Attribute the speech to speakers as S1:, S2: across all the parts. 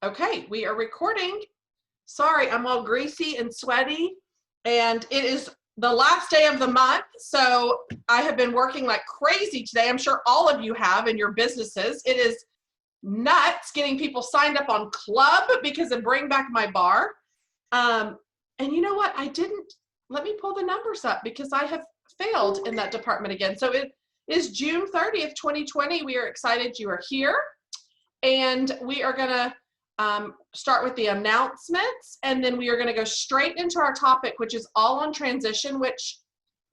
S1: Okay, we are recording. Sorry, I'm all greasy and sweaty, and it is the last day of the month, so I have been working like crazy today. I'm sure all of you have in your businesses. It is nuts getting people signed up on Club because of Bring Back My Bar. And you know what? Let me pull the numbers up because I have failed in that department again. So it is June 30th, 2020. We are excited you are here, and we are gonna start with the announcements, and then we are going to go straight into our topic, which is all on transition, which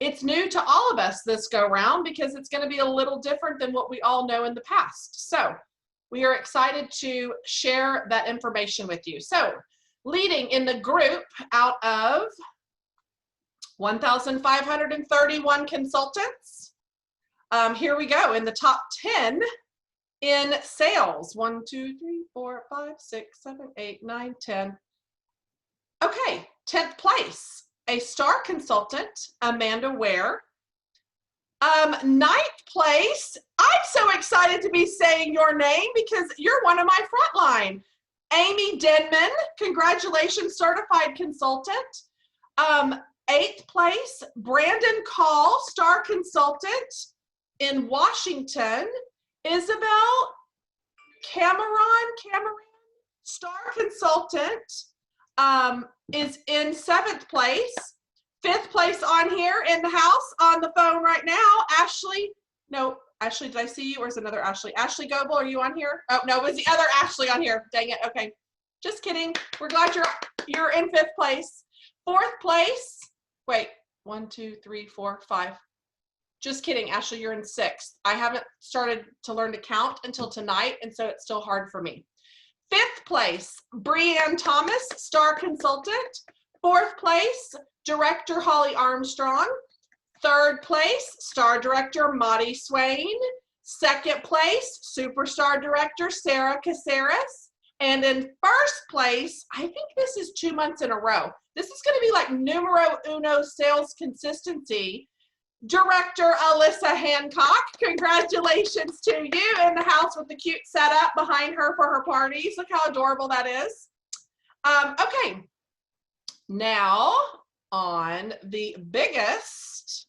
S1: it's new to all of us this go round because it's going to be a little different than what we all know in the past. So we are excited to share that information with you. So leading in the group out of 1,531 consultants, here we go in the top 10 in sales. 1, 2, 3, 4, 5, 6, 7, 8, 9, 10. Okay, 10th place, a star consultant, Amanda Ware. 9th place, I'm so excited to be saying your name because you're one of my frontline. Amy Denman, congratulations, certified consultant. 8th place, Brandon Call, star consultant in Washington. Isabel Cameron, star consultant, is in 7th place. 5th place on here in the house on the phone right now. Ashley, did I see you or is it another Ashley? Ashley Goebel, are you on here? Oh, no, it was the other Ashley on here. Dang it. Okay. Just kidding. We're glad you're in 5th place. 4th place. Wait, 1, 2, 3, 4, 5. Just kidding, Ashley, you're in 6th. I haven't started to learn to count until tonight, and so it's still hard for me. 5th place, Breanne Thomas, star consultant. 4th place, director Holly Armstrong. 3rd place, star director Maddie Swain. 2nd place, superstar director Sarah Caceres. And in 1st place, I think this is 2 months in a row. This is going to be like numero uno sales consistency. Director Alyssa Hancock, congratulations to you in the house with the cute setup behind her for her parties. Look how adorable that is. Okay, now on the biggest,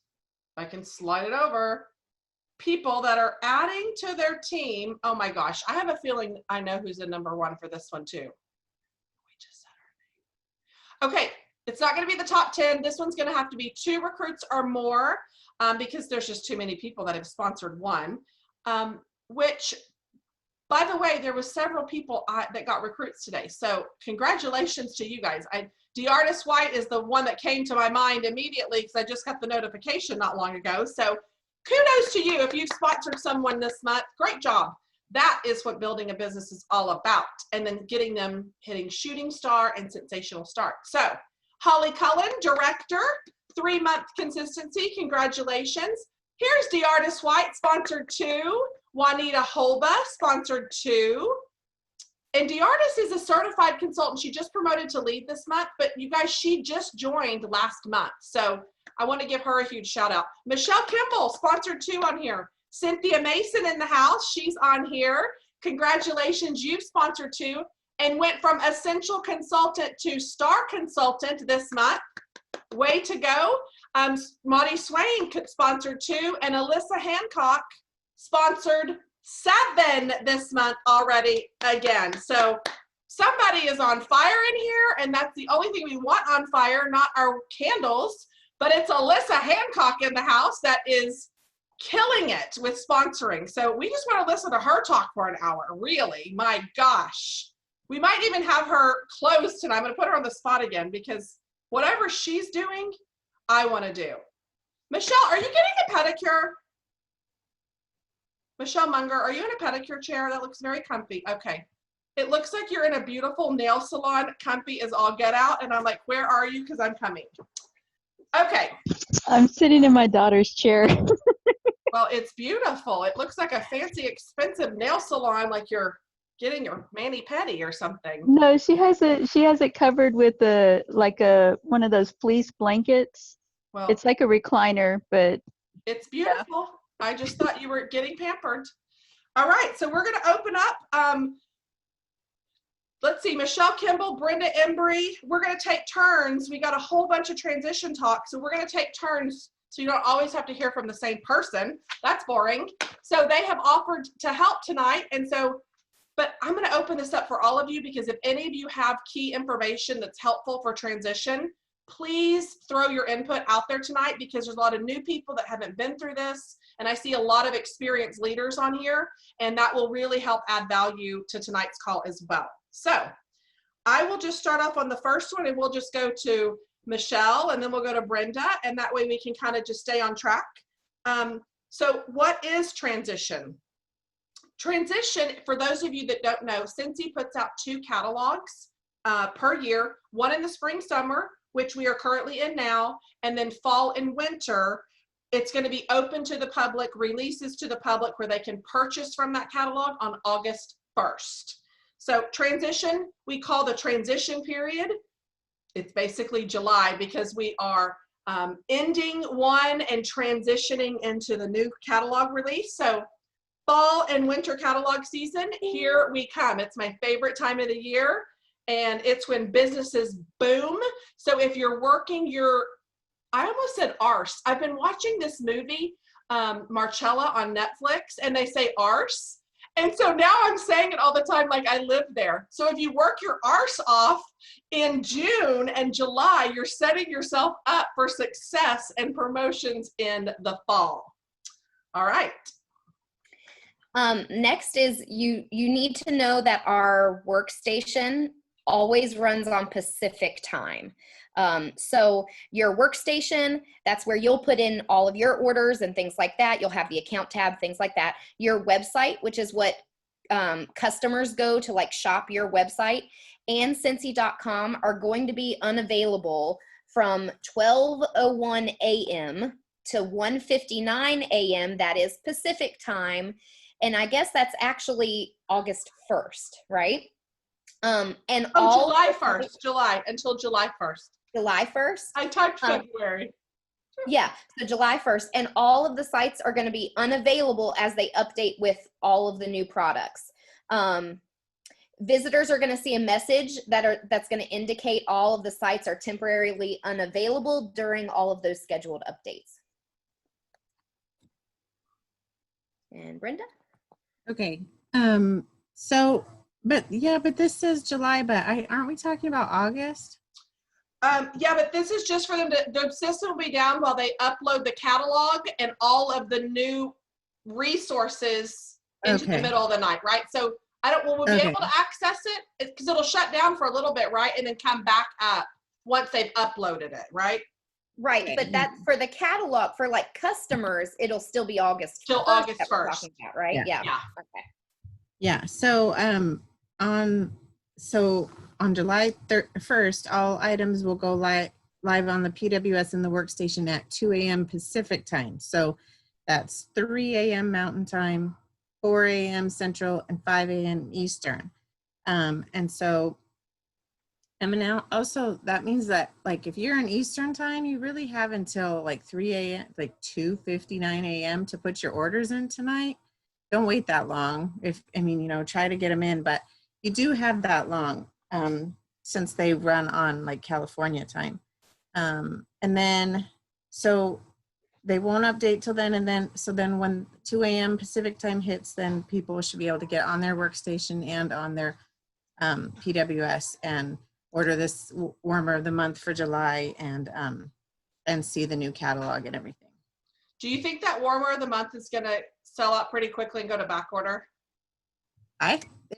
S1: if I can slide it over, people that are adding to their team. Oh my gosh, I have a feeling I know who's the number one for this one too. We just said her name. Okay, it's not going to be the top 10. This one's going to have to be 2 recruits or more. Because there's just too many people that have sponsored one, which, by the way, there was several people that got recruits today. So congratulations to you guys. DeArtist White is the one that came to my mind immediately because I just got the notification not long ago. So kudos to you if you've sponsored someone this month. Great job. That is what building a business is all about. And then getting them hitting shooting star and sensational start. So Holly Cullen, director. 3-month consistency, congratulations. Here's DeArtist White, sponsored 2. Juanita Holba, sponsored 2. And DeArtist is a certified consultant. She just promoted to lead this month, but you guys, she just joined last month. So I want to give her a huge shout out. Michelle Kimball, sponsored 2 on here. Cynthia Mason in the house, she's on here. Congratulations, you've sponsored 2 and went from essential consultant to star consultant this month. Way to go. Maddie Swain sponsored 2 and Alyssa Hancock sponsored 7 this month already again. So somebody is on fire in here, and that's the only thing we want on fire, not our candles, but it's Alyssa Hancock in the house that is killing it with sponsoring. So we just want to listen to her talk for an hour. Really, my gosh. We might even have her close tonight. I'm going to put her on the spot again because whatever she's doing, I want to do. Michelle, are you getting a pedicure? Michelle Munger, are you in a pedicure chair? That looks very comfy. Okay. It looks like you're in a beautiful nail salon. Comfy as all get out. And I'm like, where are you? Because I'm coming. Okay.
S2: I'm sitting in my daughter's chair.
S1: Well, it's beautiful. It looks like a fancy, expensive nail salon, like you're getting your mani-pedi or something.
S2: No, she has it covered with one of those fleece blankets.
S1: Well,
S2: it's like a recliner, but
S1: it's beautiful. Yeah. I just thought you were getting pampered. All right, so we're going to open up let's see, Michelle Kimball, Brenda Embry. We're going to take turns. We got a whole bunch of transition talk, so we're going to take turns so you don't always have to hear from the same person. That's boring. So they have offered to help tonight, and so, but I'm going to open this up for all of you because if any of you have key information that's helpful for transition, please throw your input out there tonight because there's a lot of new people that haven't been through this, and I see a lot of experienced leaders on here, and that will really help add value to tonight's call as well. So I will just start off on the first one, and we'll just go to Michelle, and then we'll go to Brenda, and that way we can kind of just stay on track. So what is transition? Transition, for those of you that don't know, Sensi puts out 2 catalogs per year, one in the spring, summer, which we are currently in now, and then fall and winter. It's going to be open to the public, releases to the public where they can purchase from that catalog on August 1st. So transition, we call the transition period. It's basically July because we are ending one and transitioning into the new catalog release. So fall and winter catalog season, here we come. It's my favorite time of the year, and it's when businesses boom. So if you're working I almost said arse. I've been watching this movie, Marcella on Netflix, and they say arse. And so now I'm saying it all the time like I live there. So if you work your arse off in June and July, you're setting yourself up for success and promotions in the fall. All right.
S3: Next is you need to know that our workstation always runs on Pacific time. So your workstation, that's where you'll put in all of your orders and things like that. You'll have the account tab, things like that. Your website, which is what customers go to like shop your website, and Sensi.com are going to be unavailable from 12:01 a.m. to 1:59 a.m. That is Pacific time. And I guess that's actually August 1st, right? And
S1: July 1st, until July 1st.
S3: July 1st?
S1: I typed February.
S3: Yeah, so July 1st. And all of the sites are going to be unavailable as they update with all of the new products. Visitors are going to see a message that's going to indicate all of the sites are temporarily unavailable during all of those scheduled updates. And Brenda?
S4: Okay. But this says July, but aren't we talking about August?
S1: Yeah, but this is just for them to, the system will be down while they upload the catalog and all of the new resources into the middle of the night, right? So we'll be able to access it because it'll shut down for a little bit, right? And then come back up once they've uploaded it, right?
S3: Right, but that for the catalog, for like customers, it'll still be August 1st.
S1: Till August 1st.
S3: Talking about, right?
S4: Yeah.
S3: Okay.
S4: Yeah. So on July 1st, all items will go live on the PWS and the workstation at 2 a.m. Pacific time. So that's 3 a.m. Mountain time, 4 a.m. Central, and 5 a.m. Eastern. Now also that means that like if you're in Eastern time, you really have until like 3 a.m., like 2:59 a.m. to put your orders in tonight. Don't wait that long. Try to get them in, but you do have that long since they run on like California time. So they won't update till then. And then when 2 a.m. Pacific time hits, then people should be able to get on their workstation and on their PWS and order this warmer of the month for July and see the new catalog and everything.
S1: Do you think that warmer of the month is going to sell out pretty quickly and go to back order?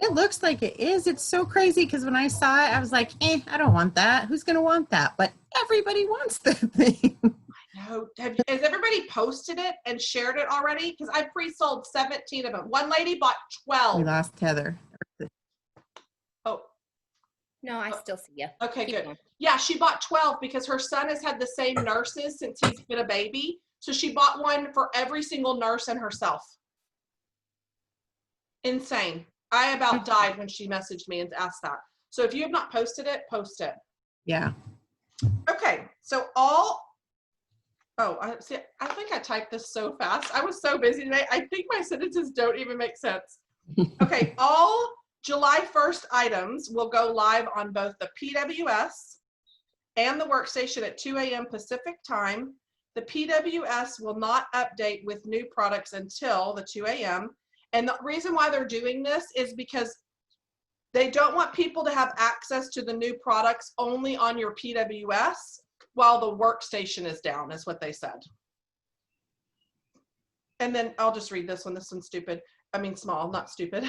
S4: It looks like it is. It's so crazy because when I saw it, I was like, I don't want that. Who's going to want that? But everybody wants the thing.
S1: I know. Has everybody posted it and shared it already? Because I pre-sold 17 of them. One lady bought 12.
S4: We lost Heather.
S1: Oh.
S3: No, I still see you.
S1: Okay,
S3: Keep
S1: good.
S3: going.
S1: Yeah, she bought 12 because her son has had the same nurses since he's been a baby. So she bought one for every single nurse and herself. Insane. I about died when she messaged me and asked that. So if you have not posted it, post it.
S4: Yeah.
S1: Okay, so I think I typed this so fast. I was so busy today. I think my sentences don't even make sense. Okay, all July 1st items will go live on both the PWS and the workstation at 2 a.m. Pacific time. The PWS will not update with new products until the 2 a.m. And the reason why they're doing this is because they don't want people to have access to the new products only on your PWS while the workstation is down, is what they said. And then I'll just read this one. This one's stupid. I mean, small, not stupid.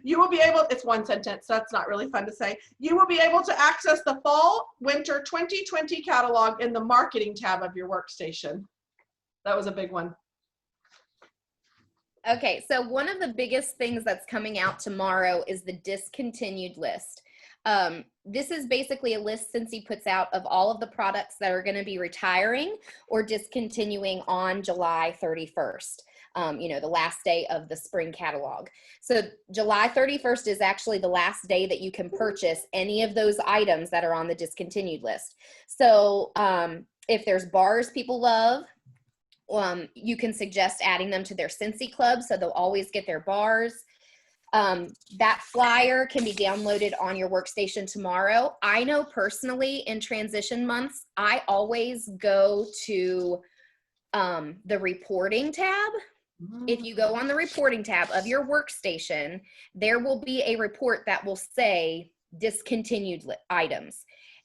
S1: You will be able, it's one sentence, so that's not really fun to say. You will be able to access the fall winter 2020 catalog in the marketing tab of your workstation. That was a big one.
S3: Okay, so one of the biggest things that's coming out tomorrow is the discontinued list. This is basically a list Sensi puts out of all of the products that are going to be retiring or discontinuing on July 31st. You know, the last day of the spring catalog. So July 31st is actually the last day that you can purchase any of those items that are on the discontinued list. So if there's bars people love, you can suggest adding them to their Sensi club so they'll always get their bars. That flyer can be downloaded on your workstation tomorrow. I know personally in transition months, I always go to the reporting tab. If you go on the reporting tab of your workstation, there will be a report that will say discontinued items.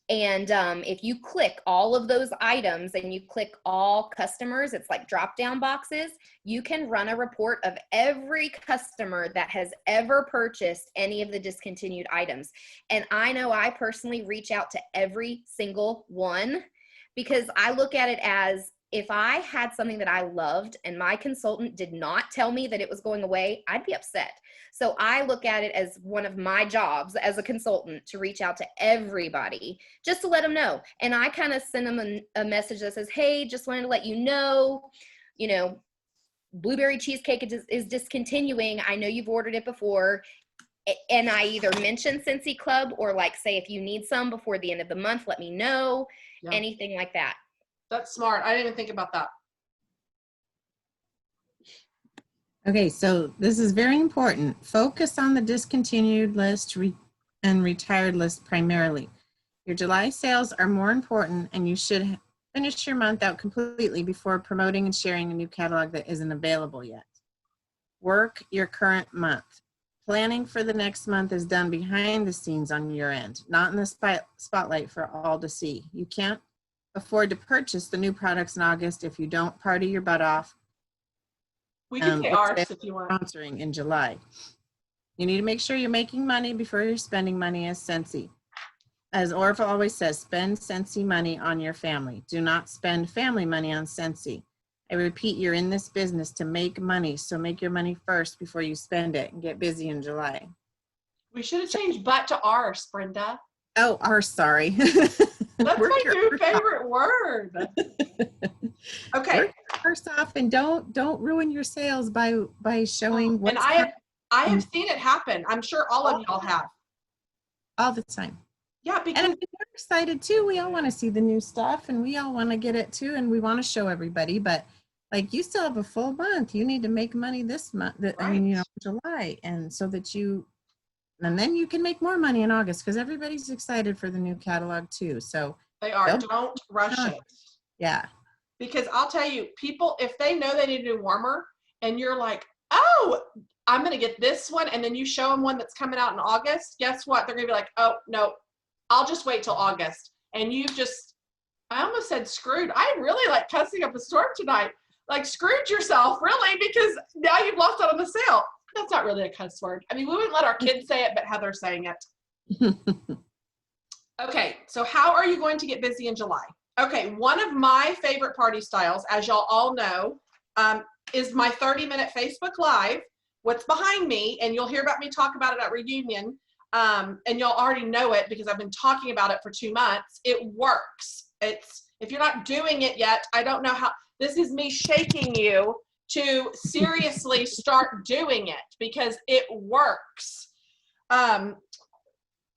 S3: And if you click all of those items and you click all customers, it's like drop down boxes, you can run a report of every customer that has ever purchased any of the discontinued items. And I know I personally reach out to every single one because I look at it as, if I had something that I loved and my consultant did not tell me that it was going away, I'd be upset. So I look at it as one of my jobs as a consultant to reach out to everybody just to let them know. And I kind of send them a message that says, hey, just wanted to let you know, blueberry cheesecake is discontinuing. I know you've ordered it before. And I either mention Sensi Club or like say, if you need some before the end of the month, let me know, anything like that.
S1: That's smart. I didn't even think about that.
S4: Okay, so this is very important. Focus on the discontinued list and retired list primarily. Your July sales are more important, and you should finish your month out completely before promoting and sharing a new catalog that isn't available yet. Work your current month. Planning for the next month is done behind the scenes on your end, not in the spotlight for all to see. You can't afford to purchase the new products in August if you don't party your butt off.
S1: We can say ours if you want.
S4: Sponsoring in July. You need to make sure you're making money before you're spending money as Sensi. As Orva always says, spend Sensi money on your family. Do not spend family money on Sensi. I repeat, you're in this business to make money, so make your money first before you spend it and get busy in July.
S1: We should have changed butt to ours, Brenda.
S4: Oh, ours, sorry.
S1: That's my new favorite word. Okay.
S4: Work first off, and don't ruin your sales by showing what.
S1: And I have seen it happen. I'm sure all of y'all have.
S4: All the time.
S1: Yeah, because
S4: and we're excited too. We all want to see the new stuff, and we all want to get it too, and we want to show everybody. But like, you still have a full month. You need to make money this month.
S1: Right.
S4: I mean, July, and so that and then you can make more money in August because everybody's excited for the new catalog too. So
S1: they are. Don't rush it.
S4: Yeah.
S1: Because I'll tell you, people, if they know they need a new warmer and you're like, oh, I'm going to get this one, and then you show them one that's coming out in August, guess what? They're going to be like, oh, no, I'll just wait till August. And you've just, I almost said screwed. I really like cussing up a storm tonight. Like, screwed yourself, really, because now you've lost out on the sale. That's not really a cuss word. I mean, we wouldn't let our kids say it, but Heather's saying it. Okay, so how are you going to get busy in July? Okay, one of my favorite party styles, as y'all all know, is my 30-minute Facebook Live. What's behind me, and you'll hear about me talk about it at reunion, and y'all already know it because I've been talking about it for 2 months. It works. If you're not doing it yet, I don't know how. This is me shaking you to seriously start doing it because it works.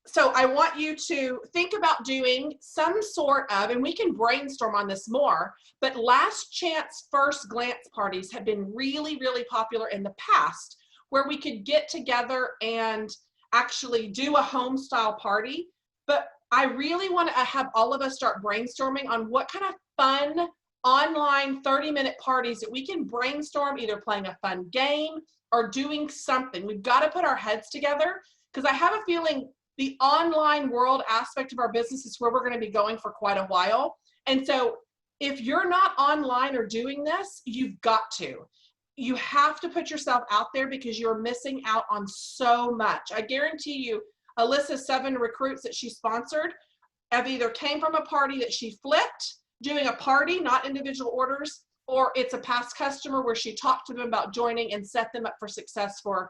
S1: So I want you to think about doing some sort of, and we can brainstorm on this more, but last chance first glance parties have been really, really popular in the past, where we could get together and actually do a home style party. But I really want to have all of us start brainstorming on what kind of fun online 30-minute parties that we can brainstorm, either playing a fun game or doing something. We've got to put our heads together, because I have a feeling the online world aspect of our business is where we're going to be going for quite a while. And so if you're not online or doing this, you've got to. You have to put yourself out there, because you're missing out on so much. I guarantee you, Alyssa's 7 recruits that she sponsored have either came from a party that she flipped, doing a party, not individual orders, or it's a past customer where she talked to them about joining and set them up for success for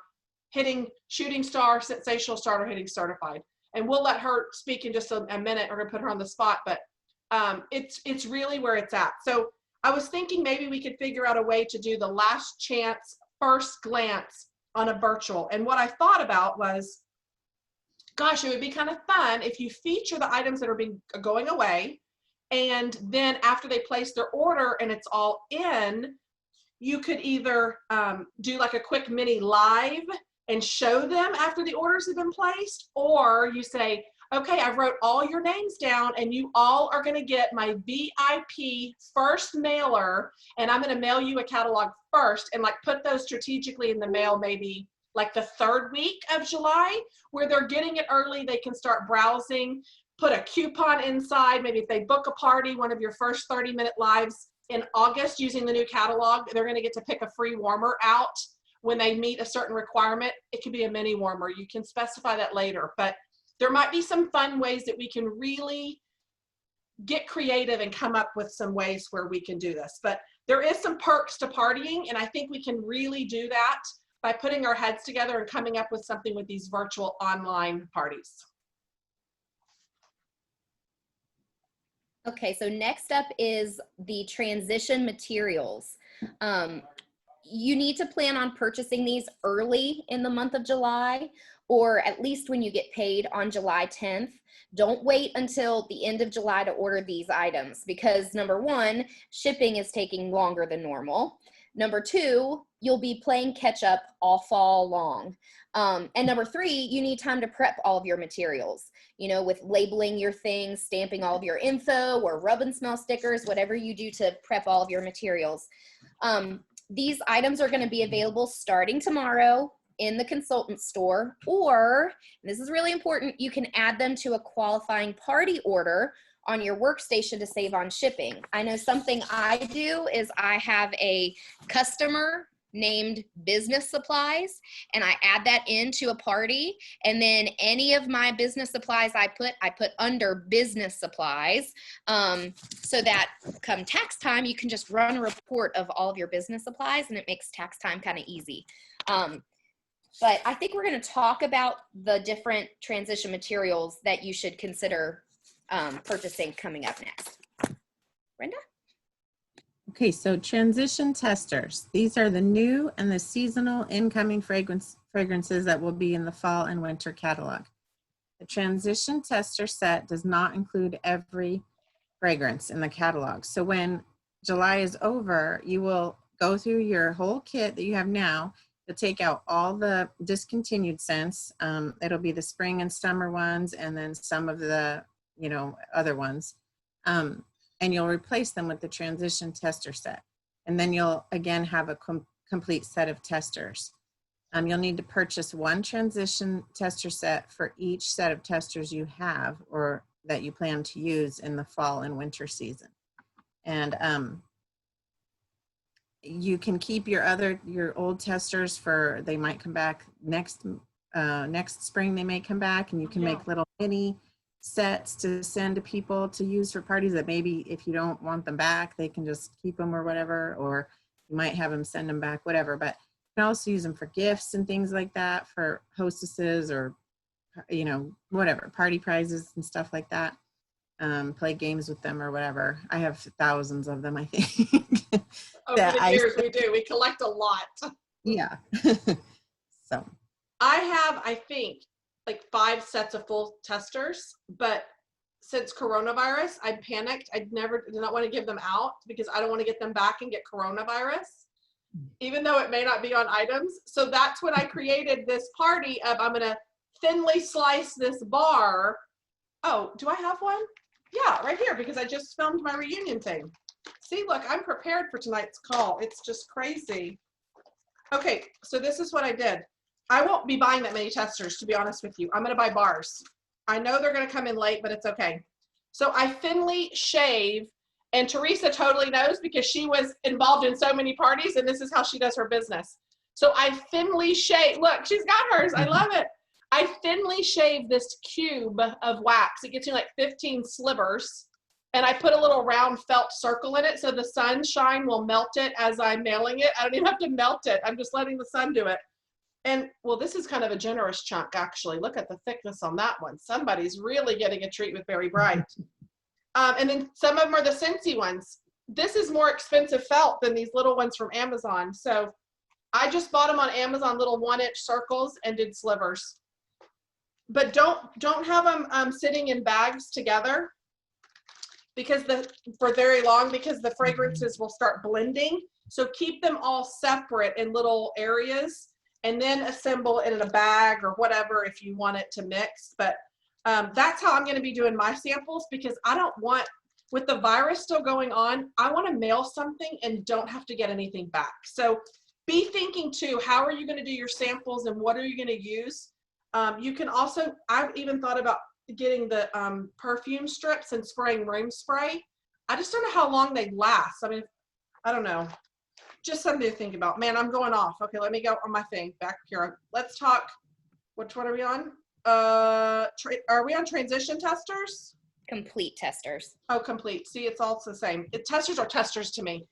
S1: hitting shooting star, sensational starter, hitting certified. And we'll let her speak in just a minute. We're gonna put her on the spot, but it's really where it's at. So I was thinking maybe we could figure out a way to do the last chance, first glance on a virtual. And what I thought about was, gosh, it would be kind of fun if you feature the items that are going away, and then after they place their order and it's all in, you could either do like a quick mini live and show them after the orders have been placed, or you say, okay, I wrote all your names down and you all are gonna get my VIP first mailer, and I'm gonna mail you a catalog first, and like put those strategically in the mail, maybe like the 3rd week of July, where they're getting it early, they can start browsing, put a coupon inside. Maybe if they book a party, one of your first 30-minute lives in August using the new catalog, they're gonna get to pick a free warmer out when they meet a certain requirement. It could be a mini warmer. You can specify that later, but there might be some fun ways that we can really get creative and come up with some ways where we can do this. But there is some perks to partying, and I think we can really do that by putting our heads together and coming up with something with these virtual online parties.
S3: Okay, so next up is the transition materials. You need to plan on purchasing these early in the month of July, or at least when you get paid on July 10th. Don't wait until the end of July to order these items, because number 1, shipping is taking longer than normal. Number 2, you'll be playing catch up all fall long. And number 3, you need time to prep all of your materials, you know, with labeling your things, stamping all of your info, or rub and smell stickers, whatever you do to prep all of your materials. These items are going to be available starting tomorrow in the consultant store, or, and this is really important, you can add them to a qualifying party order on your workstation to save on shipping. I know something I do is I have a customer named business supplies, and I add that into a party, and then any of my business supplies I put under business supplies, so that come tax time, you can just run a report of all of your business supplies, and it makes tax time kind of easy. But I think we're going to talk about the different transition materials that you should consider purchasing coming up next. Brenda?
S4: Okay, so transition testers. These are the new and the seasonal incoming fragrances that will be in the fall and winter catalog. The transition tester set does not include every fragrance in the catalog. So when July is over, you will go through your whole kit that you have now to take out all the discontinued scents. It'll be the spring and summer ones, and then some of the, you know, other ones. And you'll replace them with the transition tester set. And then you'll again have a complete set of testers. You'll need to purchase 1 transition tester set for each set of testers you have or that you plan to use in the fall and winter season. And you can keep your old testers for, they might come back next spring, they may come back, and you can make little mini sets to send to people to use for parties that maybe if you don't want them back, they can just keep them or whatever, or you might have them send them back, whatever. But you can also use them for gifts and things like that for hostesses, or, you know, whatever, party prizes and stuff like that. Play games with them or whatever. I have thousands of them, I think.
S1: Over the years, we do. We collect a lot.
S4: Yeah. So.
S1: I have, I think, like 5 sets of full testers, but since coronavirus, I panicked. I did not want to give them out because I don't want to get them back and get coronavirus, even though it may not be on items. So that's when I created this party of, I'm going to thinly slice this bar. Oh, do I have one? Yeah, right here, because I just filmed my reunion thing. See, look, I'm prepared for tonight's call. It's just crazy. Okay, so this is what I did. I won't be buying that many testers, to be honest with you. I'm gonna buy bars. I know they're gonna come in late, but it's okay. So I thinly shave, and Teresa totally knows because she was involved in so many parties, and this is how she does her business. So I thinly shave, look, she's got hers, I love it. I thinly shave this cube of wax. It gets me like 15 slivers, and I put a little round felt circle in it so the sunshine will melt it as I'm mailing it. I don't even have to melt it. I'm just letting the sun do it. And well, this is kind of a generous chunk, actually. Look at the thickness on that one. Somebody's really getting a treat with Berry Bright. And then some of them are the Sensi ones. This is more expensive felt than these little ones from Amazon. So I just bought them on Amazon, little 1-inch circles, and did slivers. But don't have them sitting in bags together because for very long, because the fragrances will start blending. So keep them all separate in little areas, and then assemble it in a bag or whatever if you want it to mix. But that's how I'm going to be doing my samples, because I don't want, with the virus still going on, I want to mail something and don't have to get anything back. So be thinking too, how are you going to do your samples and what are you going to use? You can also, I've even thought about getting the perfume strips and spraying room spray. I just don't know how long they last. I mean, I don't know. Just something to think about. Man, I'm going off. Okay, let me go on my thing back here. Let's talk. Which one are we on? Are we on transition testers?
S3: Complete testers.
S1: Oh, complete. See, it's all the same. Testers are testers to me.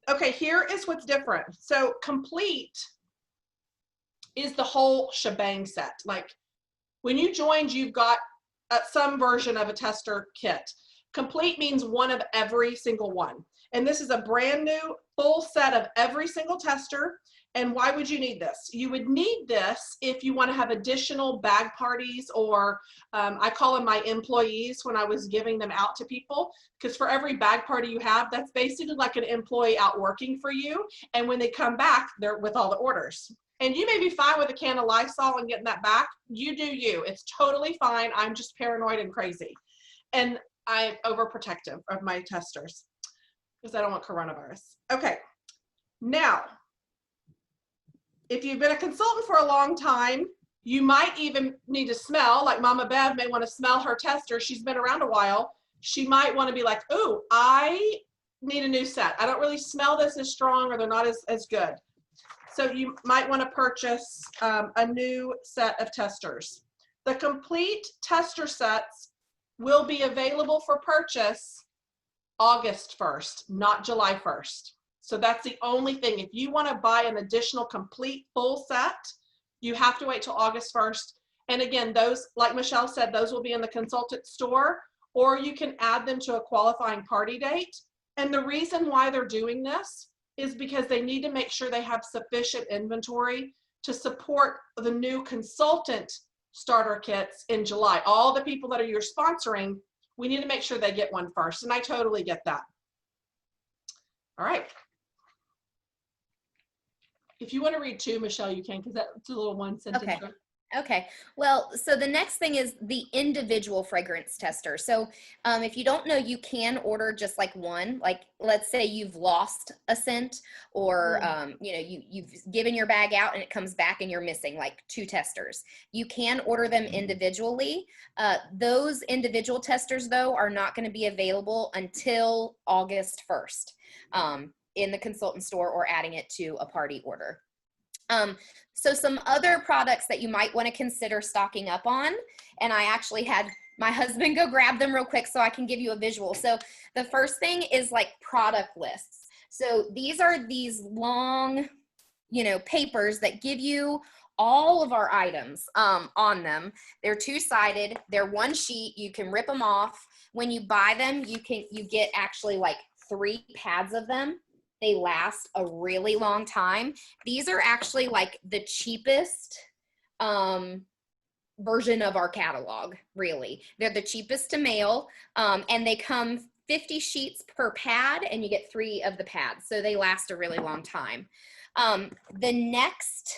S1: Okay, here is what's different. So complete is the whole shebang set. Like when you joined, you've got some version of a tester kit. Complete means one of every single one. And this is a brand new full set of every single tester. And why would you need this? You would need this if you want to have additional bag parties, or I call them my employees when I was giving them out to people, because for every bag party you have, that's basically like an employee out working for you. And when they come back, they're with all the orders. And you may be fine with a can of Lysol and getting that back. You do you. It's totally fine. I'm just paranoid and crazy. And I'm overprotective of my testers because I don't want coronavirus. Okay. Now, if you've been a consultant for a long time, you might even need to smell, like Mama Bev may want to smell her tester. She's been around a while. She might want to be like, ooh, I need a new set. I don't really smell this as strong, or they're not as good. So you might want to purchase a new set of testers. The complete tester sets will be available for purchase August 1st, not July 1st. So that's the only thing. If you want to buy an additional complete full set, you have to wait till August 1st. And again, those, like Michelle said, those will be in the consultant store, or you can add them to a qualifying party date. And the reason why they're doing this is because they need to make sure they have sufficient inventory to support the new consultant starter kits in July. All the people that are you're sponsoring, we need to make sure they get one first. And I totally get that. All right. If you want to read two, Michelle, you can, because that's a little one sentence.
S3: Okay. Okay. Well, so the next thing is the individual fragrance tester. So if you don't know, you can order just like one. Like, let's say you've lost a scent, or you know, you've given your bag out and it comes back and you're missing like 2 testers. You can order them individually. Those individual testers, though, are not going to be available until August 1st in the consultant store, or adding it to a party order. So some other products that you might want to consider stocking up on, and I actually had my husband go grab them real quick so I can give you a visual. So the first thing is like product lists. So these are these long, you know, papers that give you all of our items on them. They're 2-sided. They're one sheet. You can rip them off. When you buy them, you get actually like 3 pads of them. They last a really long time. These are actually like the cheapest version of our catalog, really. They're the cheapest to mail, and they come 50 sheets per pad, and you get 3 of the pads. So they last a really long time. The next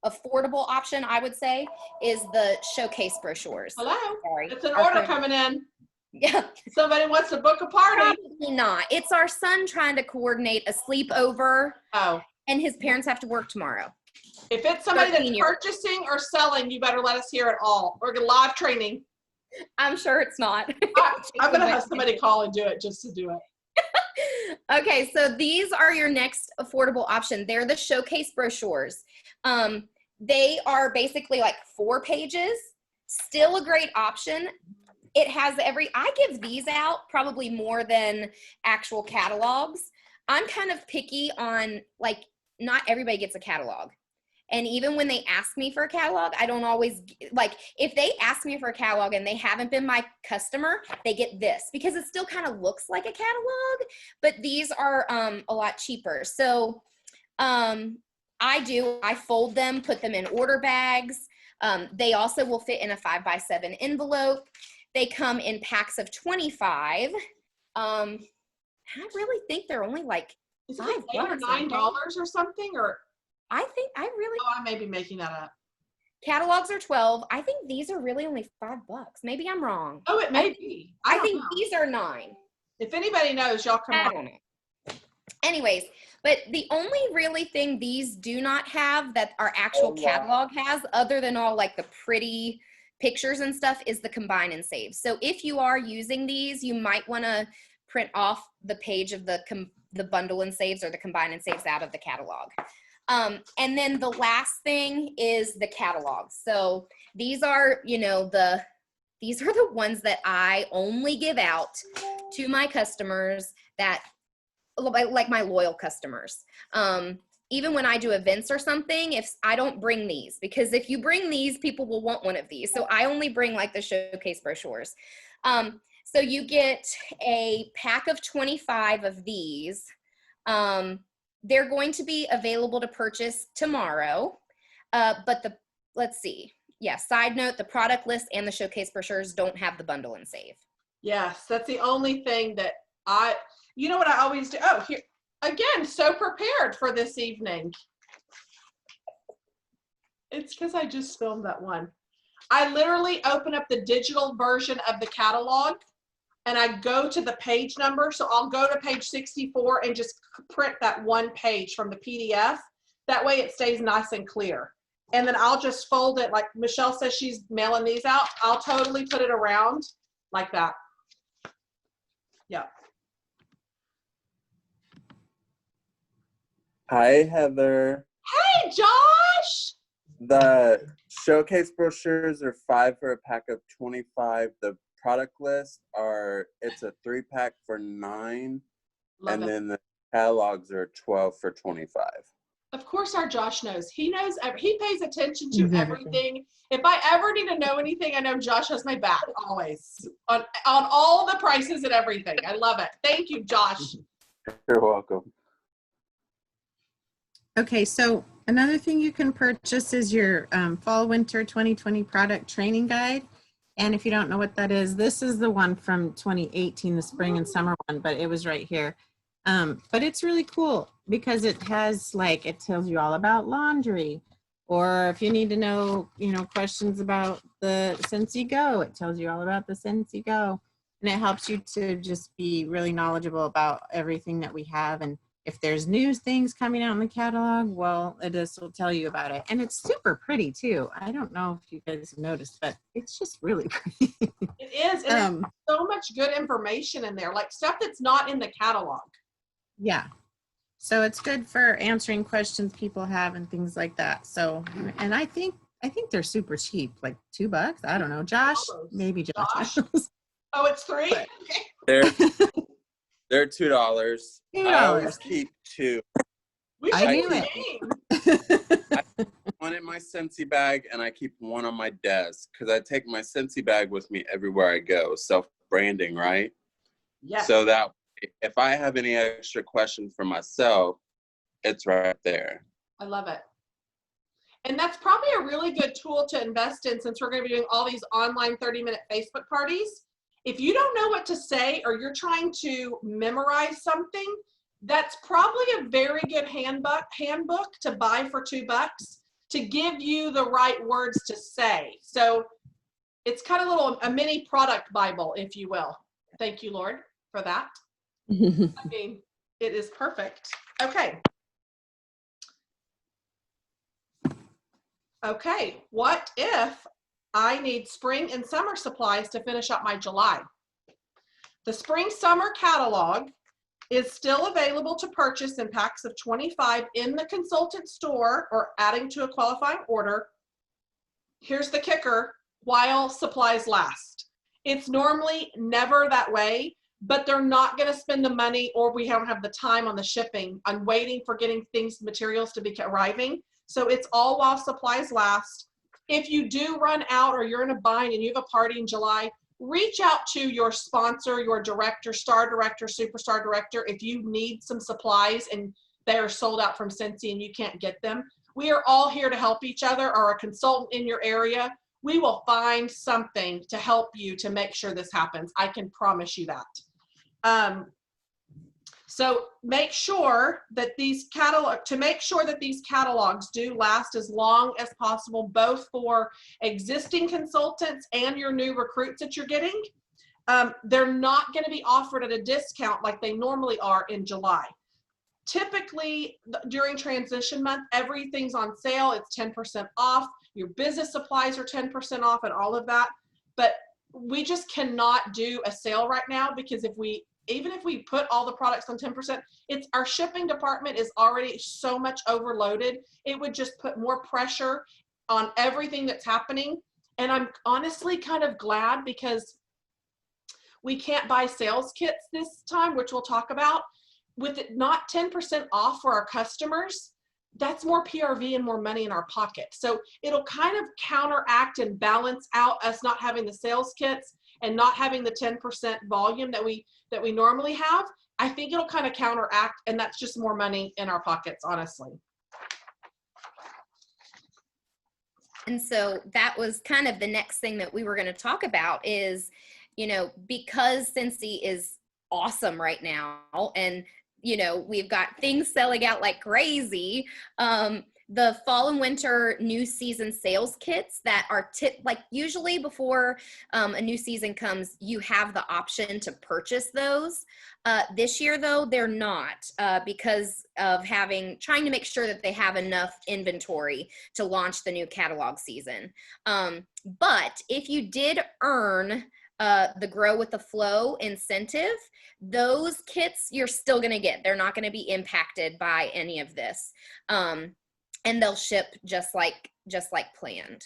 S3: affordable option, I would say, is the showcase brochures.
S1: Hello?
S3: Sorry.
S1: It's an
S3: Our
S1: order
S3: phone-
S1: coming in.
S3: Yeah,
S1: Somebody wants to book a party.
S3: probably not. It's our son trying to coordinate a sleepover,
S1: Oh,
S3: and his parents have to work tomorrow.
S1: if it's somebody that's
S3: 13-year-old.
S1: purchasing or selling, you better let us hear it all. We're gonna live training.
S3: I'm sure it's not.
S1: I'm gonna have somebody call and do it just to do it.
S3: Okay, so these are your next affordable option. They're the showcase brochures. They are basically like 4 pages, still a great option. It has I give these out probably more than actual catalogs. I'm kind of picky on, like, not everybody gets a catalog. And even when they ask me for a catalog, I don't always, like, if they ask me for a catalog and they haven't been my customer, they get this because it still kind of looks like a catalog, but these are a lot cheaper. So I fold them, put them in order bags. They also will fit in a 5x7 envelope. They come in packs of 25. I really think they're only like
S1: Is it like $8 or
S3: $5,
S1: $9 or something? Or
S3: I really,
S1: oh, I may be making that up.
S3: catalogs are 12. I think these are really only $5. Maybe I'm wrong.
S1: Oh, it may be.
S3: I
S1: don't
S3: think
S1: know.
S3: these are 9.
S1: If anybody knows, y'all come
S3: I
S1: on.
S3: don't know. Anyways, but the only really thing these do not have that our actual catalog has, other than all like the pretty pictures and stuff, is the combine and save. So if you are using these, you might want to print off the page of the bundle and saves or the combine and saves out of the catalog. And then the last thing is the catalog. So these are, these are the ones that I only give out to my customers, that like my loyal customers. Even when I do events or something, if I don't bring these, because if you bring these, people will want one of these. So I only bring like the showcase brochures. So you get a pack of 25 of these. They're going to be available to purchase tomorrow. But let's see. Yeah, side note, the product list and the showcase brochures don't have the bundle and save.
S1: Yes, that's the only thing that you know what I always do? Oh, here, again, so prepared for this evening. It's because I just filmed that one. I literally open up the digital version of the catalog and I go to the page number. So I'll go to page 64 and just print that one page from the PDF. That way it stays nice and clear. And then I'll just fold it like Michelle says she's mailing these out. I'll totally put it around like that. Yeah.
S5: Hi, Heather.
S1: Hey, Josh.
S5: The showcase brochures are $5 for a pack of 25. The product list it's a 3-pack for $9.
S1: Love
S5: And
S1: it.
S5: then the catalogs are 12 for 25.
S1: Of course, our Josh knows. He knows. He pays attention to everything. If I ever need to know anything, I know Josh has my back always on all the prices and everything. I love it. Thank you, Josh.
S5: You're welcome.
S4: Okay, so another thing you can purchase is your fall winter 2020 product training guide. And if you don't know what that is, this is the one from 2018, the spring and summer one, but it was right here. But it's really cool because it has it tells you all about laundry, or if you need to know, questions about the Sensi Go, it tells you all about the Sensi Go. And it helps you to just be really knowledgeable about everything that we have. And if there's new things coming out in the catalog, well, this will tell you about it. And it's super pretty too. I don't know if you guys have noticed, but it's just really pretty.
S1: It is. And there's so much good information in there, like stuff that's not in the catalog.
S4: Yeah. So it's good for answering questions people have and things like that. So, and I think they're super cheap, like $2. I don't know. Josh, maybe Josh. knows.
S1: Oh, it's $3?
S5: They're $2. I always keep 2.
S1: We
S4: I
S1: should
S4: knew
S1: be
S4: it.
S5: I keep one in my Sensi bag and I keep one on my desk because I take my Sensi bag with me everywhere I go. Self-branding, right?
S1: Yes.
S5: So that if I have any extra questions for myself, it's right there.
S1: I love it. And that's probably a really good tool to invest in since we're going to be doing all these online 30-minute Facebook parties. If you don't know what to say or you're trying to memorize something, that's probably a very good handbook to buy for $2 to give you the right words to say. So it's kind of a mini product Bible, if you will. Thank you, Lord, for that. I mean, it is perfect. Okay. Okay, what if I need spring and summer supplies to finish up my July? The spring summer catalog is still available to purchase in packs of 25 in the consultant store or adding to a qualifying order. Here's the kicker, while supplies last. It's normally never that way, but they're not going to spend the money, or we don't have the time on the shipping. I'm waiting for getting materials to be arriving. So it's all while supplies last. If you do run out or you're in a bind and you have a party in July, reach out to your sponsor, your director, star director, superstar director. If you need some supplies and they are sold out from Sensi and you can't get them, we are all here to help each other, or a consultant in your area. We will find something to help you to make sure this happens. I can promise you that. So make sure that these catalogs do last as long as possible, both for existing consultants and your new recruits that you're getting. They're not going to be offered at a discount like they normally are in July. Typically, during transition month, everything's on sale. It's 10% off. Your business supplies are 10% off and all of that. But we just cannot do a sale right now, because even if we put all the products on 10%, our shipping department is already so much overloaded. It would just put more pressure on everything that's happening. And I'm honestly kind of glad, because we can't buy sales kits this time, which we'll talk about. With it not 10% off for our customers, that's more PRV and more money in our pocket. So it'll kind of counteract and balance out us not having the sales kits and not having the 10% volume that we normally have. I think it'll kind of counteract, and that's just more money in our pockets, honestly.
S3: And so that was kind of the next thing that we were going to talk about is, because Sensi is awesome right now, and we've got things selling out like crazy. The fall and winter new season sales kits that are usually before a new season comes, you have the option to purchase those. This year though, they're not, because of trying to make sure that they have enough inventory to launch the new catalog season. But if you did earn the Grow with the Flow incentive, those kits you're still going to get. They're not going to be impacted by any of this. And they'll ship just like planned.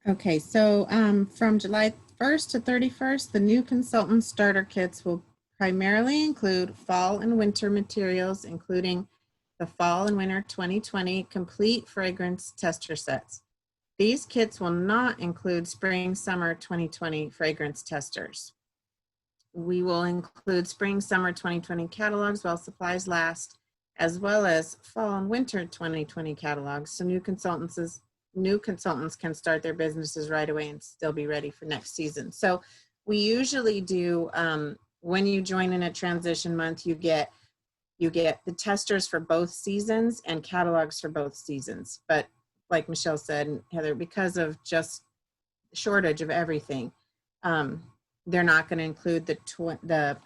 S4: Okay, so from July 1st to 31st, the new consultant starter kits will primarily include fall and winter materials, including the fall and winter 2020 complete fragrance tester sets. These kits will not include spring summer 2020 fragrance testers. We will include spring summer 2020 catalogs while supplies last, as well as fall and winter 2020 catalogs, so new consultants can start their businesses right away and still be ready for next season. So we usually do, when you join in a transition month, you get the testers for both seasons and catalogs for both seasons. But like Michelle said, and Heather, because of just shortage of everything, they're not going to include the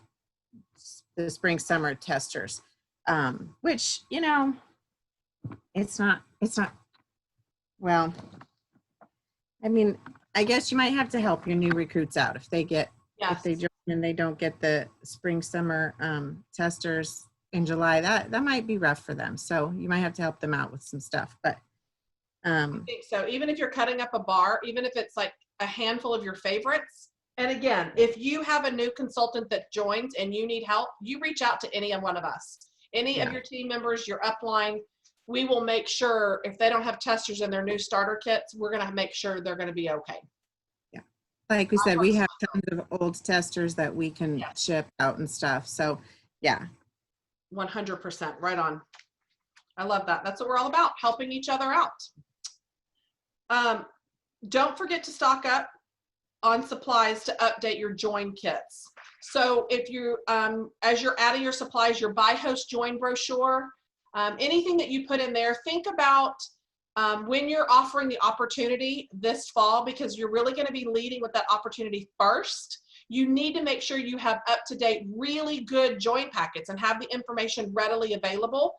S4: spring summer testers, which, it's not, well, I mean, I guess you might have to help your new recruits out if they join and they don't get the spring summer testers in July. That might be rough for them. So you might have to help them out with some stuff, but
S1: I think so. Even if you're cutting up a bar, even if it's like a handful of your favorites. And again, if you have a new consultant that joins and you need help, you reach out to any one of us, any of your team members, your upline. We will make sure if they don't have testers in their new starter kits, we're going to make sure they're going to be okay.
S4: Yeah. Like we said, we have tons of old testers that we can ship out and stuff. So yeah.
S1: 100%. Right on. I love that. That's what we're all about, helping each other out. Don't forget to stock up on supplies to update your join kits. So if you, as you're adding your supplies, your buy, host, join brochure, anything that you put in there, think about when you're offering the opportunity this fall, because you're really going to be leading with that opportunity first. You need to make sure you have up-to-date, really good join packets and have the information readily available.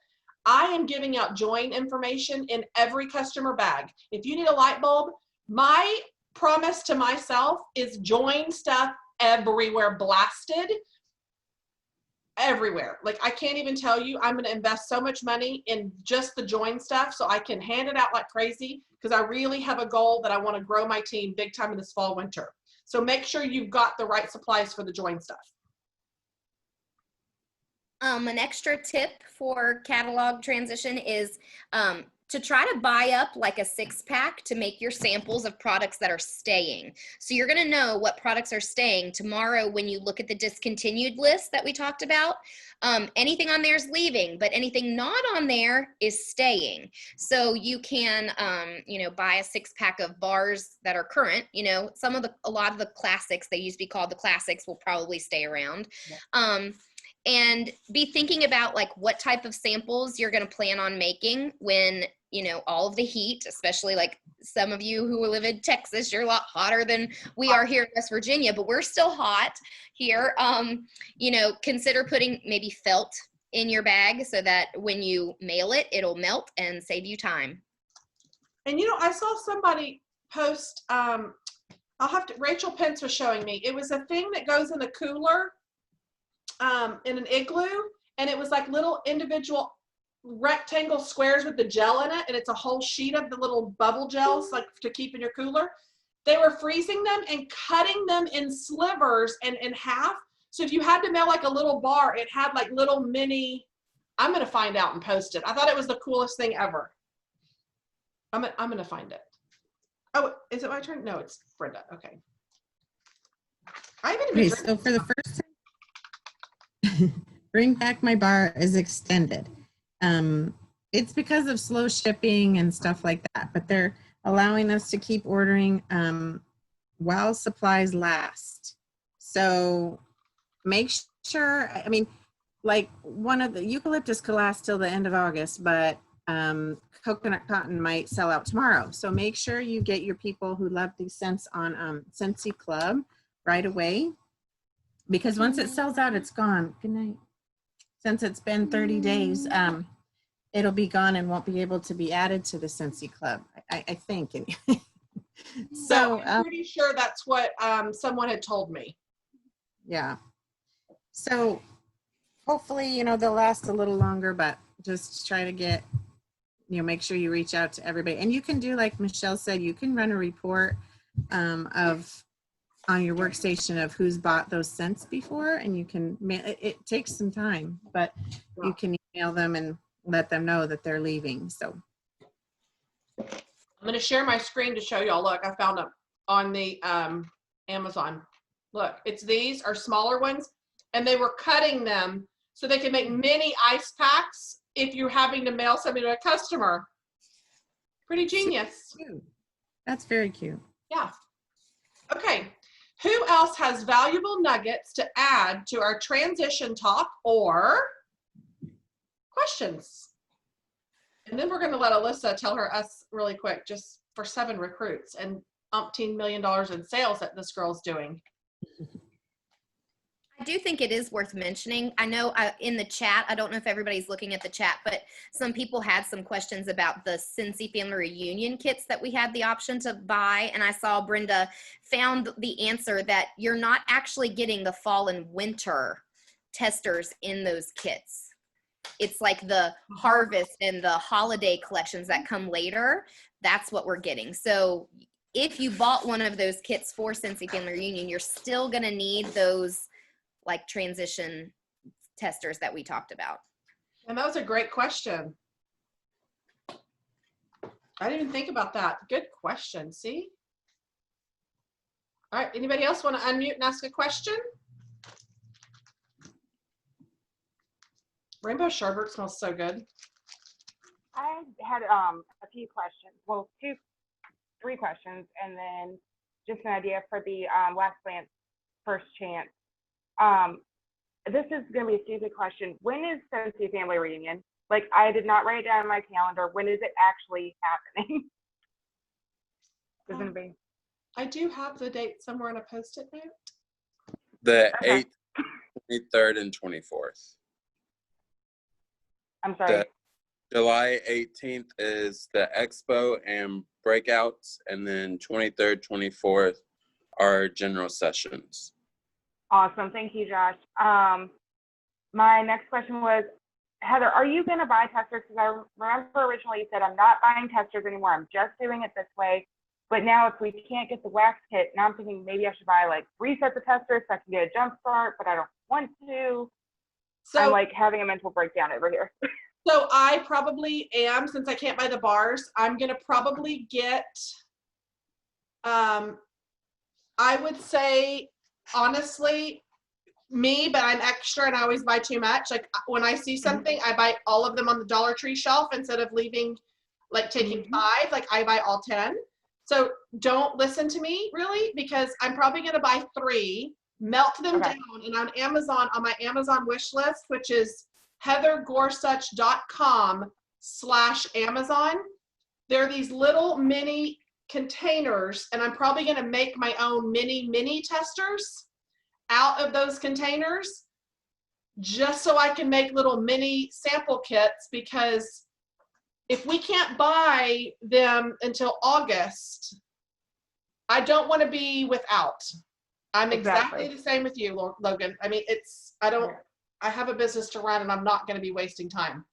S1: I am giving out join information in every customer bag. If you need a light bulb, my promise to myself is join stuff everywhere, blasted everywhere. Like, I can't even tell you, I'm going to invest so much money in just the join stuff so I can hand it out like crazy, because I really have a goal that I want to grow my team big time in this fall, winter. So make sure you've got the right supplies for the join stuff.
S3: An extra tip for catalog transition is to try to buy up like a 6-pack to make your samples of products that are staying. So you're going to know what products are staying tomorrow when you look at the discontinued list that we talked about. Anything on there is leaving, but anything not on there is staying. So you can, you know, buy a 6-pack of bars that are current. You know, a lot of the classics, they used to be called the classics, will probably stay around. Yeah. And be thinking about like what type of samples you're going to plan on making when, you know, all of the heat, especially like some of you who live in Texas, you're a lot hotter than we are here in West Virginia, but we're still hot here. You know, consider putting maybe felt in your bag so that when you mail it, it'll melt and save you time.
S1: And you know, I saw somebody post, Rachel Pence was showing me, it was a thing that goes in a cooler, in an igloo, and it was like little individual rectangle squares with the gel in it, and it's a whole sheet of the little bubble gels like to keep in your cooler. They were freezing them and cutting them in slivers and in half. So if you had to mail like a little bar, it had like little mini, I'm gonna find out and post it. I thought it was the coolest thing ever. I'm gonna find it. Oh, is it my turn? No, it's Brenda. Okay. I haven't even
S4: Okay, so for the first time, bring back my bar is extended. It's because of slow shipping and stuff like that, but they're allowing us to keep ordering while supplies last. So make sure, I mean, like one of the eucalyptus could last till the end of August, but coconut cotton might sell out tomorrow. So make sure you get your people who love these scents on Sensi Club right away, because once it sells out, it's gone. Good night. Since it's been 30 days, it'll be gone and won't be able to be added to the Sensi Club, I think.
S1: So I'm pretty sure that's what someone had told me.
S4: Yeah. So hopefully, you know, they'll last a little longer, but just try to get, you know, make sure you reach out to everybody. And you can do, like Michelle said, you can run a report on your workstation of who's bought those scents before, and you can, it takes some time, but you can email them and let them know that they're leaving. So
S1: I'm going to share my screen to show y'all. Look, I found them on the Amazon. Look, these are smaller ones, and they were cutting them so they can make mini ice packs if you're having to mail something to a customer. Pretty genius.
S4: cute. That's very cute.
S1: Yeah. Okay. Who else has valuable nuggets to add to our transition talk or questions? And then we're going to let Alyssa tell us really quick, just for 7 recruits and umpteen $1 million in sales that this girl's doing.
S3: I do think it is worth mentioning. I know in the chat, I don't know if everybody's looking at the chat, but some people had some questions about the Sensi Family Reunion kits that we had the option to buy. And I saw Brenda found the answer that you're not actually getting the fall and winter testers in those kits. It's like the harvest and the holiday collections that come later. That's what we're getting. So if you bought one of those kits for Sensi Family Reunion, you're still going to need those like transition testers that we talked about.
S1: And that was a great question. I didn't even think about that. Good question. See? All right. Anybody else want to unmute and ask a question? Rainbow sherbet smells so good.
S6: I had a few questions. Well, 3 questions, and then just an idea for the Last Glance First Chance This is going to be a stupid question. When is Sensi family reunion? Like, I did not write it down in my calendar. When is it actually happening? Does anybody?
S1: I do have the date somewhere on a post-it note.
S5: The
S6: Okay.
S5: 8th, 23rd, and 24th.
S6: I'm sorry.
S5: July 18th is the expo and breakouts, and then 23rd, 24th are general sessions.
S6: Awesome. Thank you, Josh. My next question was, Heather, are you going to buy testers? Because I remember originally you said, I'm not buying testers anymore. I'm just doing it this way. But now if we can't get the wax kit, now I'm thinking maybe I should buy like 3 sets of testers so I can get a jump start, but I don't want to.
S1: So
S6: I'm like having a mental breakdown over here.
S1: So I probably am, since I can't buy the bars, I'm gonna probably get, I would say, honestly, me, but I'm extra and I always buy too much. Like when I see something, I buy all of them on the Dollar Tree shelf instead of leaving, like taking 5, like I buy all 10. So don't listen to me really, because I'm probably gonna buy 3, melt them
S6: Okay.
S1: down, and on Amazon, on my Amazon wish list, which is heathergorsuch.com/Amazon. There are these little mini containers, and I'm probably going to make my own mini testers out of those containers just so I can make little mini sample kits, because if we can't buy them until August, I don't want to be without. I'm exactly the same with you, Logan. I mean, I have a business to run and I'm not going to be wasting time.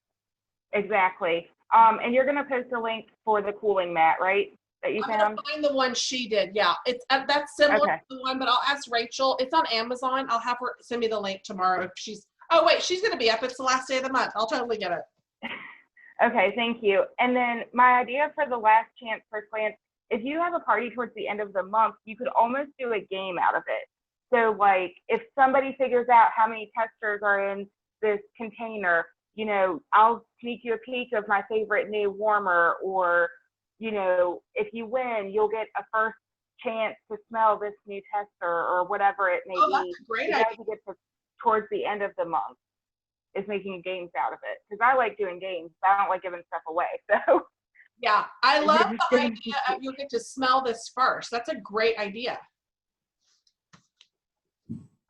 S6: Exactly. And you're going to post a link for the cooling mat, right? That you
S1: I'm
S6: found?
S1: gonna find the one she did. Yeah, it's that's similar
S6: Okay.
S1: to the one, but I'll ask Rachel. It's on Amazon. I'll have her send me the link tomorrow if she's. Oh wait, she's gonna be up. It's the last day of the month. I'll totally get it.
S6: Okay, thank you. And then my idea for the last chance first glance, if you have a party towards the end of the month, you could almost do a game out of it. So like if somebody figures out how many testers are in this container, you know, I'll sneak you a peek of my favorite new warmer, or, you know, if you win, you'll get a first chance to smell this new tester or whatever it may
S1: Oh,
S6: be.
S1: that's a great
S6: You
S1: idea.
S6: know, to get towards the end of the month is making games out of it. Because I like doing games. I don't like giving stuff away. So
S1: Yeah, I
S6: You're
S1: love
S6: just
S1: the
S6: getting
S1: idea of you'll get to smell this first. That's a great idea.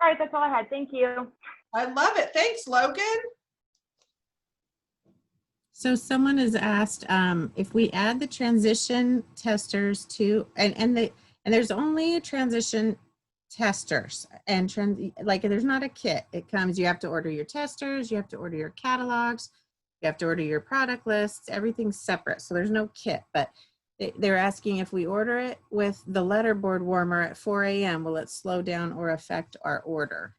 S6: all right, that's all I had. Thank you.
S1: I love it. Thanks, Logan.
S4: So someone has asked if we add the transition testers to, and there's only transition testers, and there's not a kit. It comes, you have to order your testers, you have to order your catalogs, you have to order your product lists, everything's separate. So there's no kit, but they're asking if we order it with the letterboard warmer at 4 a.m., will it slow down or affect our order?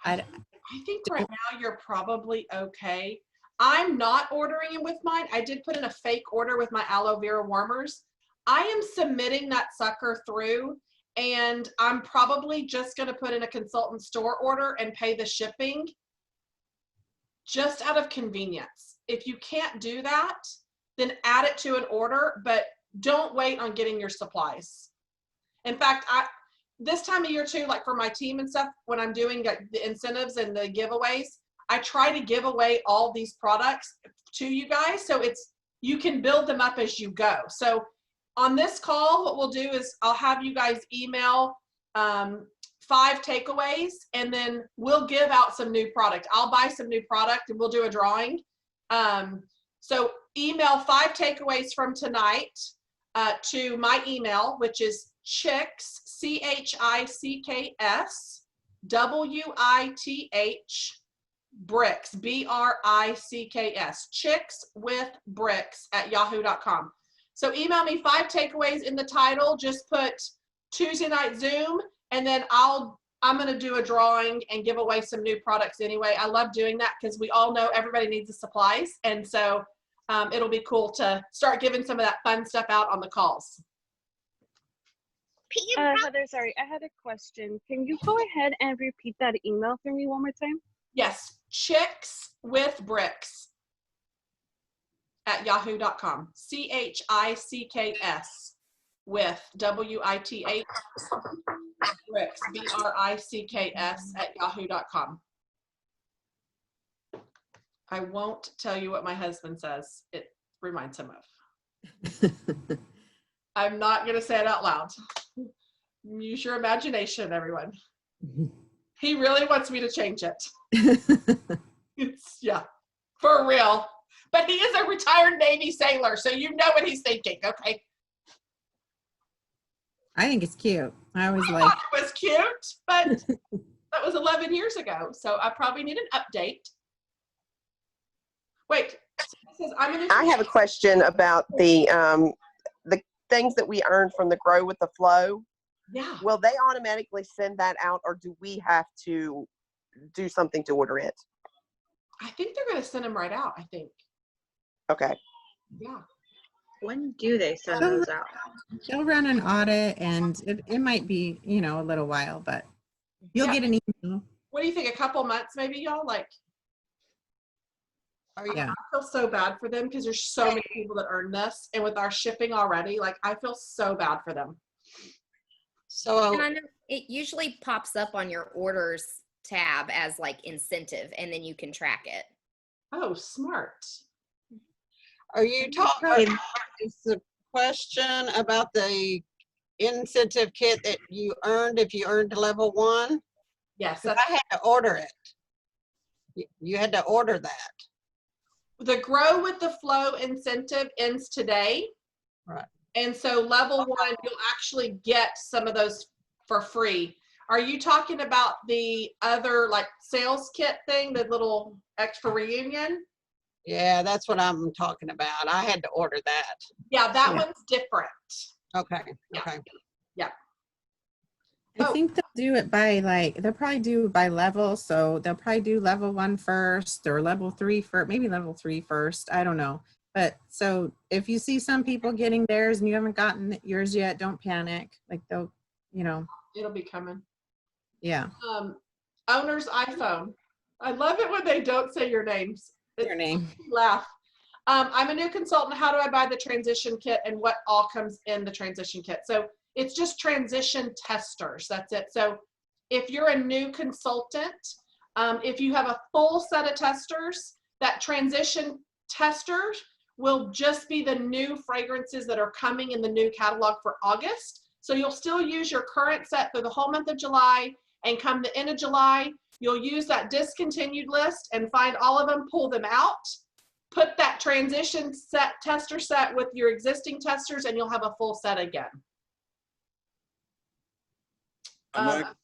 S1: I think right now you're probably okay. I'm not ordering it with mine. I did put in a fake order with my aloe vera warmers. I am submitting that sucker through, and I'm probably just going to put in a consultant store order and pay the shipping just out of convenience. If you can't do that, then add it to an order, but don't wait on getting your supplies. In fact, this time of year too, like for my team and stuff, when I'm doing the incentives and the giveaways, I try to give away all these products to you guys, so you can build them up as you go. So on this call, what we'll do is I'll have you guys email 5 takeaways, and then we'll give out some new product. I'll buy some new product and we'll do a drawing. So email 5 takeaways from tonight to my email, which is Chicks, CHICKS, WITH, bricks, BRICKS, chicks with bricks @yahoo.com. So email me 5 takeaways in the title. Just put Tuesday night Zoom, and then I'm going to do a drawing and give away some new products anyway. I love doing that because we all know everybody needs the supplies. And so it'll be cool to start giving some of that fun stuff out on the calls.
S7: Heather, sorry, I had a question. Can you go ahead and repeat that email for me one more time?
S1: Yes, chicks with bricks @yahoo.com. CHICKS with WITH Bricks, BRICKS @yahoo.com. I won't tell you what my husband says. It reminds him of. I'm not going to say it out loud. Use your imagination, everyone. He really wants me to change it. It's, yeah, for real. But he is a retired Navy sailor, so you know what he's thinking, okay?
S4: I think it's cute. I always
S1: I
S4: like.
S1: thought it was cute, but that was 11 years ago, so I probably need an update. Wait, it says I'm gonna.
S8: I have a question about the things that we earned from the Grow with the Flow.
S1: Yeah.
S8: Will they automatically send that out, or do we have to do something to order it?
S1: I think they're gonna send them right out. I think.
S8: Okay.
S1: Yeah.
S9: When do they send those out?
S4: She'll run an audit, and it might be, you know, a little while, but you'll
S1: Yeah.
S4: get an email.
S1: What do you think? A couple months, maybe, y'all? Like,
S4: Yeah.
S1: I feel so bad for them because there's so many people that earn this, and with our shipping already, like, I feel so bad for them.
S3: And I know it usually pops up on your orders tab as like incentive, and then you can track it.
S1: Oh, smart.
S10: Are you talking, is the question about the incentive kit that you earned if you earned level 1?
S1: Yes,
S10: 'Cause
S1: that's
S10: I had to order it. You had to order that.
S1: the Grow with the Flow incentive ends today.
S10: Right.
S1: And so level 1, you'll actually get some of those for free. Are you talking about the other like sales kit thing, the little extra reunion?
S10: Yeah, that's what I'm talking about. I had to order that.
S1: Yeah, that
S4: Yeah.
S1: one's different.
S10: Okay,
S1: Yeah.
S10: okay.
S4: I
S1: Oh.
S4: think they'll do it by they'll probably do by level. So they'll probably do level 1 first or level 3 first, maybe level 3 first. I don't know. But so if you see some people getting theirs and you haven't gotten yours yet, don't panic. Like they'll, you know,
S1: It'll be coming.
S4: yeah.
S1: Owner's iPhone. I love it when they don't say your names.
S4: Your name.
S1: Laugh. I'm a new consultant. How do I buy the transition kit and what all comes in the transition kit? So it's just transition testers. That's it. So if you're a new consultant, if you have a full set of testers, that transition testers will just be the new fragrances that are coming in the new catalog for August. So you'll still use your current set for the whole month of July, and come the end of July, you'll use that discontinued list and find all of them, pull them out, put that transition set tester set with your existing testers, and you'll have a full set again.
S5: I'm gonna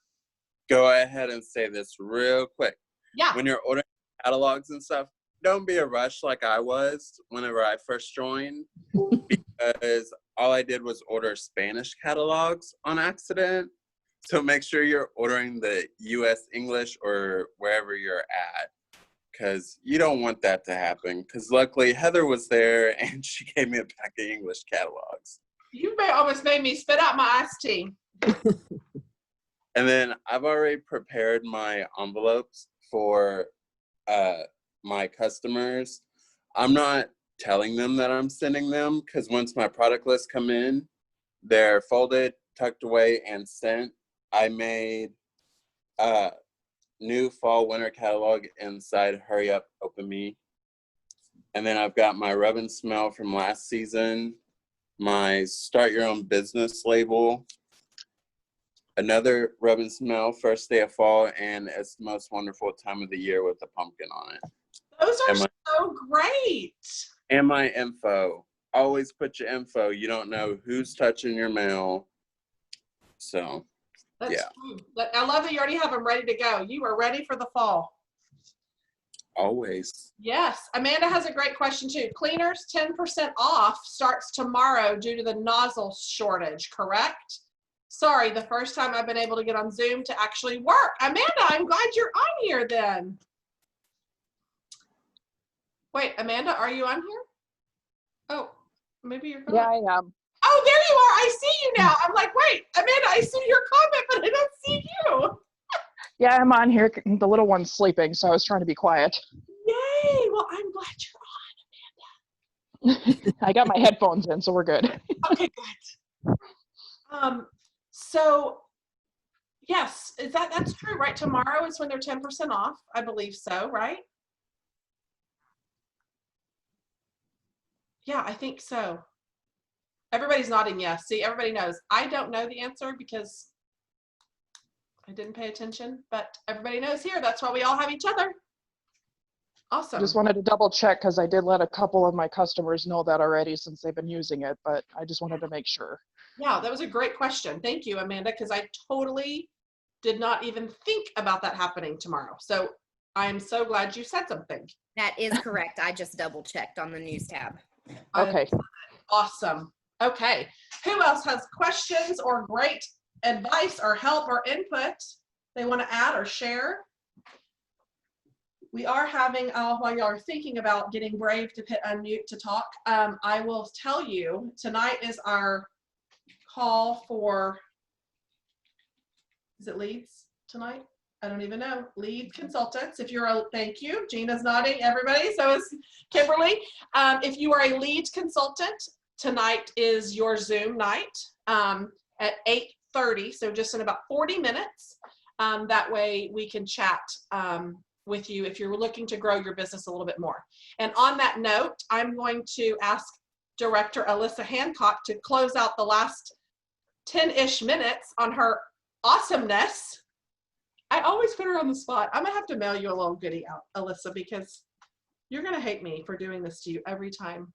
S5: go ahead and say this real quick.
S1: Yeah.
S5: When you're ordering catalogs and stuff, don't be a rush like I was whenever I first joined, because all I did was order Spanish catalogs on accident. So make sure you're ordering the US English or wherever you're at, because you don't want that to happen. Because luckily Heather was there and she gave me a pack of English catalogs.
S1: You almost made me spit out my iced tea.
S5: And then I've already prepared my envelopes for my customers. I'm not telling them that I'm sending them, because once my product lists come in, they're folded, tucked away, and sent. I made a new fall winter catalog inside Hurry Up Open Me. And then I've got my Rub and Smell from last season, my Start Your Own Business label, another Rub and Smell, first day of fall, and It's the Most Wonderful Time of the Year with a pumpkin on it.
S1: Those are so great.
S5: And my info. Always put your info. You don't know who's touching your mail. So,
S1: That's
S5: yeah.
S1: true. But I love that you already have them ready to go. You are ready for the fall.
S5: Always.
S1: Yes. Amanda has a great question too. Cleaners 10% off starts tomorrow due to the nozzle shortage, correct? Sorry, the first time I've been able to get on Zoom to actually work. Amanda, I'm glad you're on here then. Wait, Amanda, are you on here? Oh, maybe you're gone.
S11: Yeah, I am.
S1: Oh, there you are. I see you now. I'm like, wait, Amanda, I see your comment, but I don't see you.
S11: Yeah, I'm on here. The little one's sleeping, so I was trying to be quiet.
S1: Yay. Well, I'm glad you're on, Amanda.
S11: I got my headphones in, so we're good.
S1: Okay, good. So Yes, that's true, right? Tomorrow is when they're 10% off. I believe so, right? Yeah, I think so. Everybody's nodding yes. See, everybody knows. I don't know the answer because I didn't pay attention, but everybody knows here. That's why we all have each other. Awesome.
S11: Just wanted to double check because I did let a couple of my customers know that already since they've been using it, but I just wanted to make sure.
S1: Yeah, that was a great question. Thank you, Amanda, because I totally did not even think about that happening tomorrow. So I'm so glad you said something.
S3: That is correct. I just double checked on the news tab.
S11: Okay.
S1: Awesome. Okay. Who else has questions or great advice or help or input they want to add or share? We are having, while y'all are thinking about getting brave to hit unmute to talk, I will tell you tonight is our call for, is it leads tonight? I don't even know. Lead consultants. If you're a, thank you. Gina's nodding, everybody. So is Kimberly. If you are a lead consultant, tonight is your Zoom night at 8:30. So just in about 40 minutes. That way we can chat with you if you're looking to grow your business a little bit more. And on that note, I'm going to ask Director Alyssa Hancock to close out the last 10-ish minutes on her awesomeness. I always put her on the spot. I'm gonna have to mail you a little goodie out, Alyssa, because you're gonna hate me for doing this to you every time.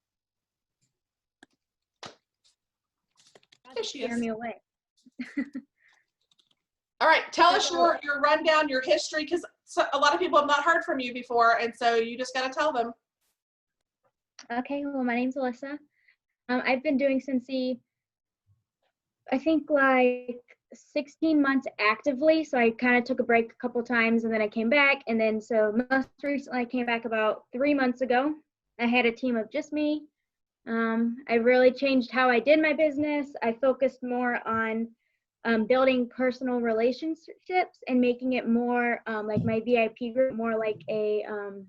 S1: There she is.
S12: Scare me away.
S1: All right, tell us your rundown, your history, because a lot of people have not heard from you before, and so you just got to tell them.
S12: Okay, well, my name's Alyssa. I've been doing Sensi, I think, like 16 months actively. So I kind of took a break a couple times, and then I came back. And then so most recently, I came back about 3 months ago. I had a team of just me. I really changed how I did my business. I focused more on building personal relationships and making it more like my VIP group, more like a kind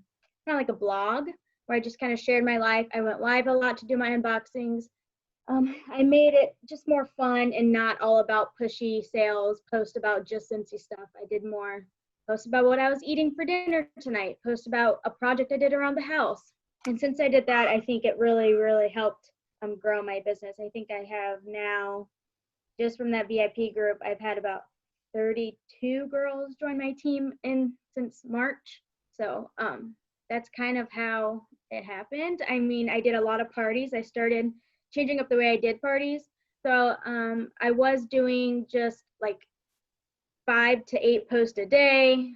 S12: of like a blog where I just kind of shared my life. I went live a lot to do my unboxings. I made it just more fun and not all about pushy sales, post about just Sensi stuff. I did more post about what I was eating for dinner tonight, post about a project I did around the house. And since I did that, I think it really, really helped grow my business. I think I have now, just from that VIP group, I've had about 32 girls join my team since March. So that's kind of how it happened. I mean, I did a lot of parties. I started changing up the way I did parties. So I was doing just like 5 to 8 posts a day,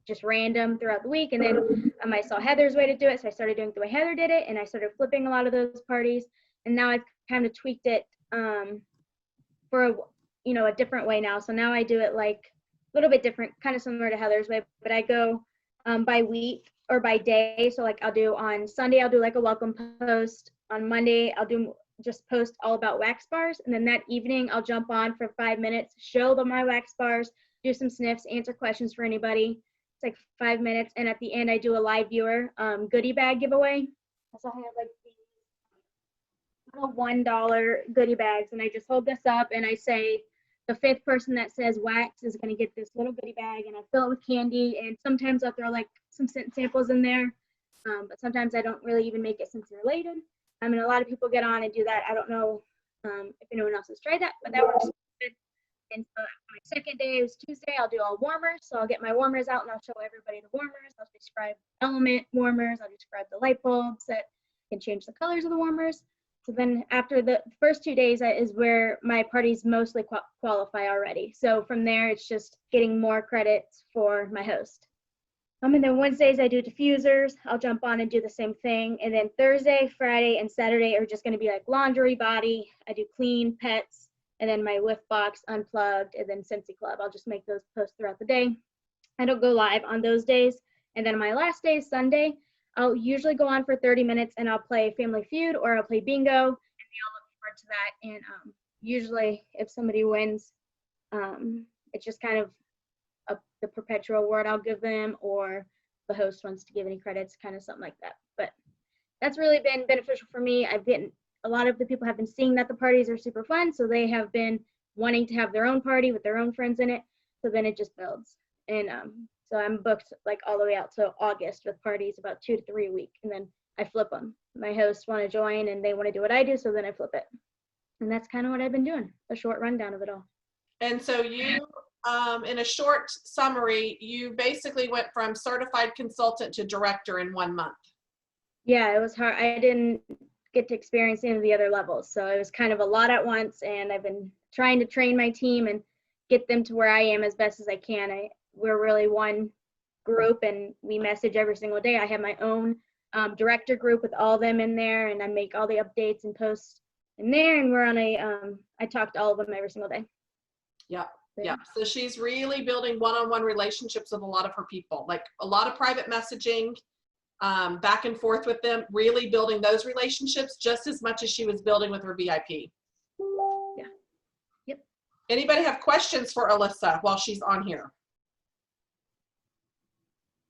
S12: just random throughout the week. And then I saw Heather's way to do it. So I started doing it the way Heather did it, and I started flipping a lot of those parties. And now I've kind of tweaked it for a different way now. So now I do it like a little bit different, kind of similar to Heather's way, but I go by week or by day. So like I'll do on Sunday, I'll do like a welcome post. On Monday, I'll do just post all about wax bars. And then that evening, I'll jump on for 5 minutes, show them my wax bars, do some sniffs, answer questions for anybody. It's like 5 minutes. And at the end, I do a live viewer goodie bag giveaway. So I have like these little $1 goodie bags. And I just hold this up and I say, the 5th person that says wax is going to get this little goodie bag, and I fill it with candy. And sometimes I'll throw like some scent samples in there. But sometimes I don't really even make it Sensi related. I mean, a lot of people get on and do that. I don't know if anyone else has tried that, but that works good. And so my second day is Tuesday. I'll do all warmers. So I'll get my warmers out and I'll show everybody the warmers. I'll describe element warmers. I'll describe the light bulbs that can change the colors of the warmers. So then after the first 2 days is where my parties mostly qualify already. So from there, it's just getting more credits for my host. And then Wednesdays I do diffusers. I'll jump on and do the same thing. And then Thursday, Friday, and Saturday are just going to be like laundry, body. I do clean, pets, and then my whiff box, unplugged, and then Sensi Club. I'll just make those posts throughout the day. I don't go live on those days. And then my last day is Sunday. I'll usually go on for 30 minutes and I'll play Family Feud or I'll play bingo. And they all look forward to that. And usually if somebody wins, it's just kind of the perpetual award I'll give them, or the host wants to give any credits, kind of something like that. But that's really been beneficial for me. A lot of the people have been seeing that the parties are super fun, so they have been wanting to have their own party with their own friends in it. So then it just builds. And so I'm booked like all the way out to August with parties, about 2 to 3 a week. And then I flip them. My hosts want to join and they want to do what I do. So then I flip it. And that's kind of what I've been doing, a short rundown of it all.
S1: And so you, in a short summary, you basically went from certified consultant to director in 1 month.
S12: Yeah, it was hard. I didn't get to experience any of the other levels. So it was kind of a lot at once. And I've been trying to train my team and get them to where I am as best as I can. We're really one group and we message every single day. I have my own director group with all of them in there, and I make all the updates and posts in there, and we're on I talk to all of them every single day.
S1: Yeah. Yeah. So she's really building one-on-one relationships with a lot of her people, like a lot of private messaging, back and forth with them, really building those relationships just as much as she was building with her VIP.
S12: Yeah. Yep.
S1: Anybody have questions for Alyssa while she's on here?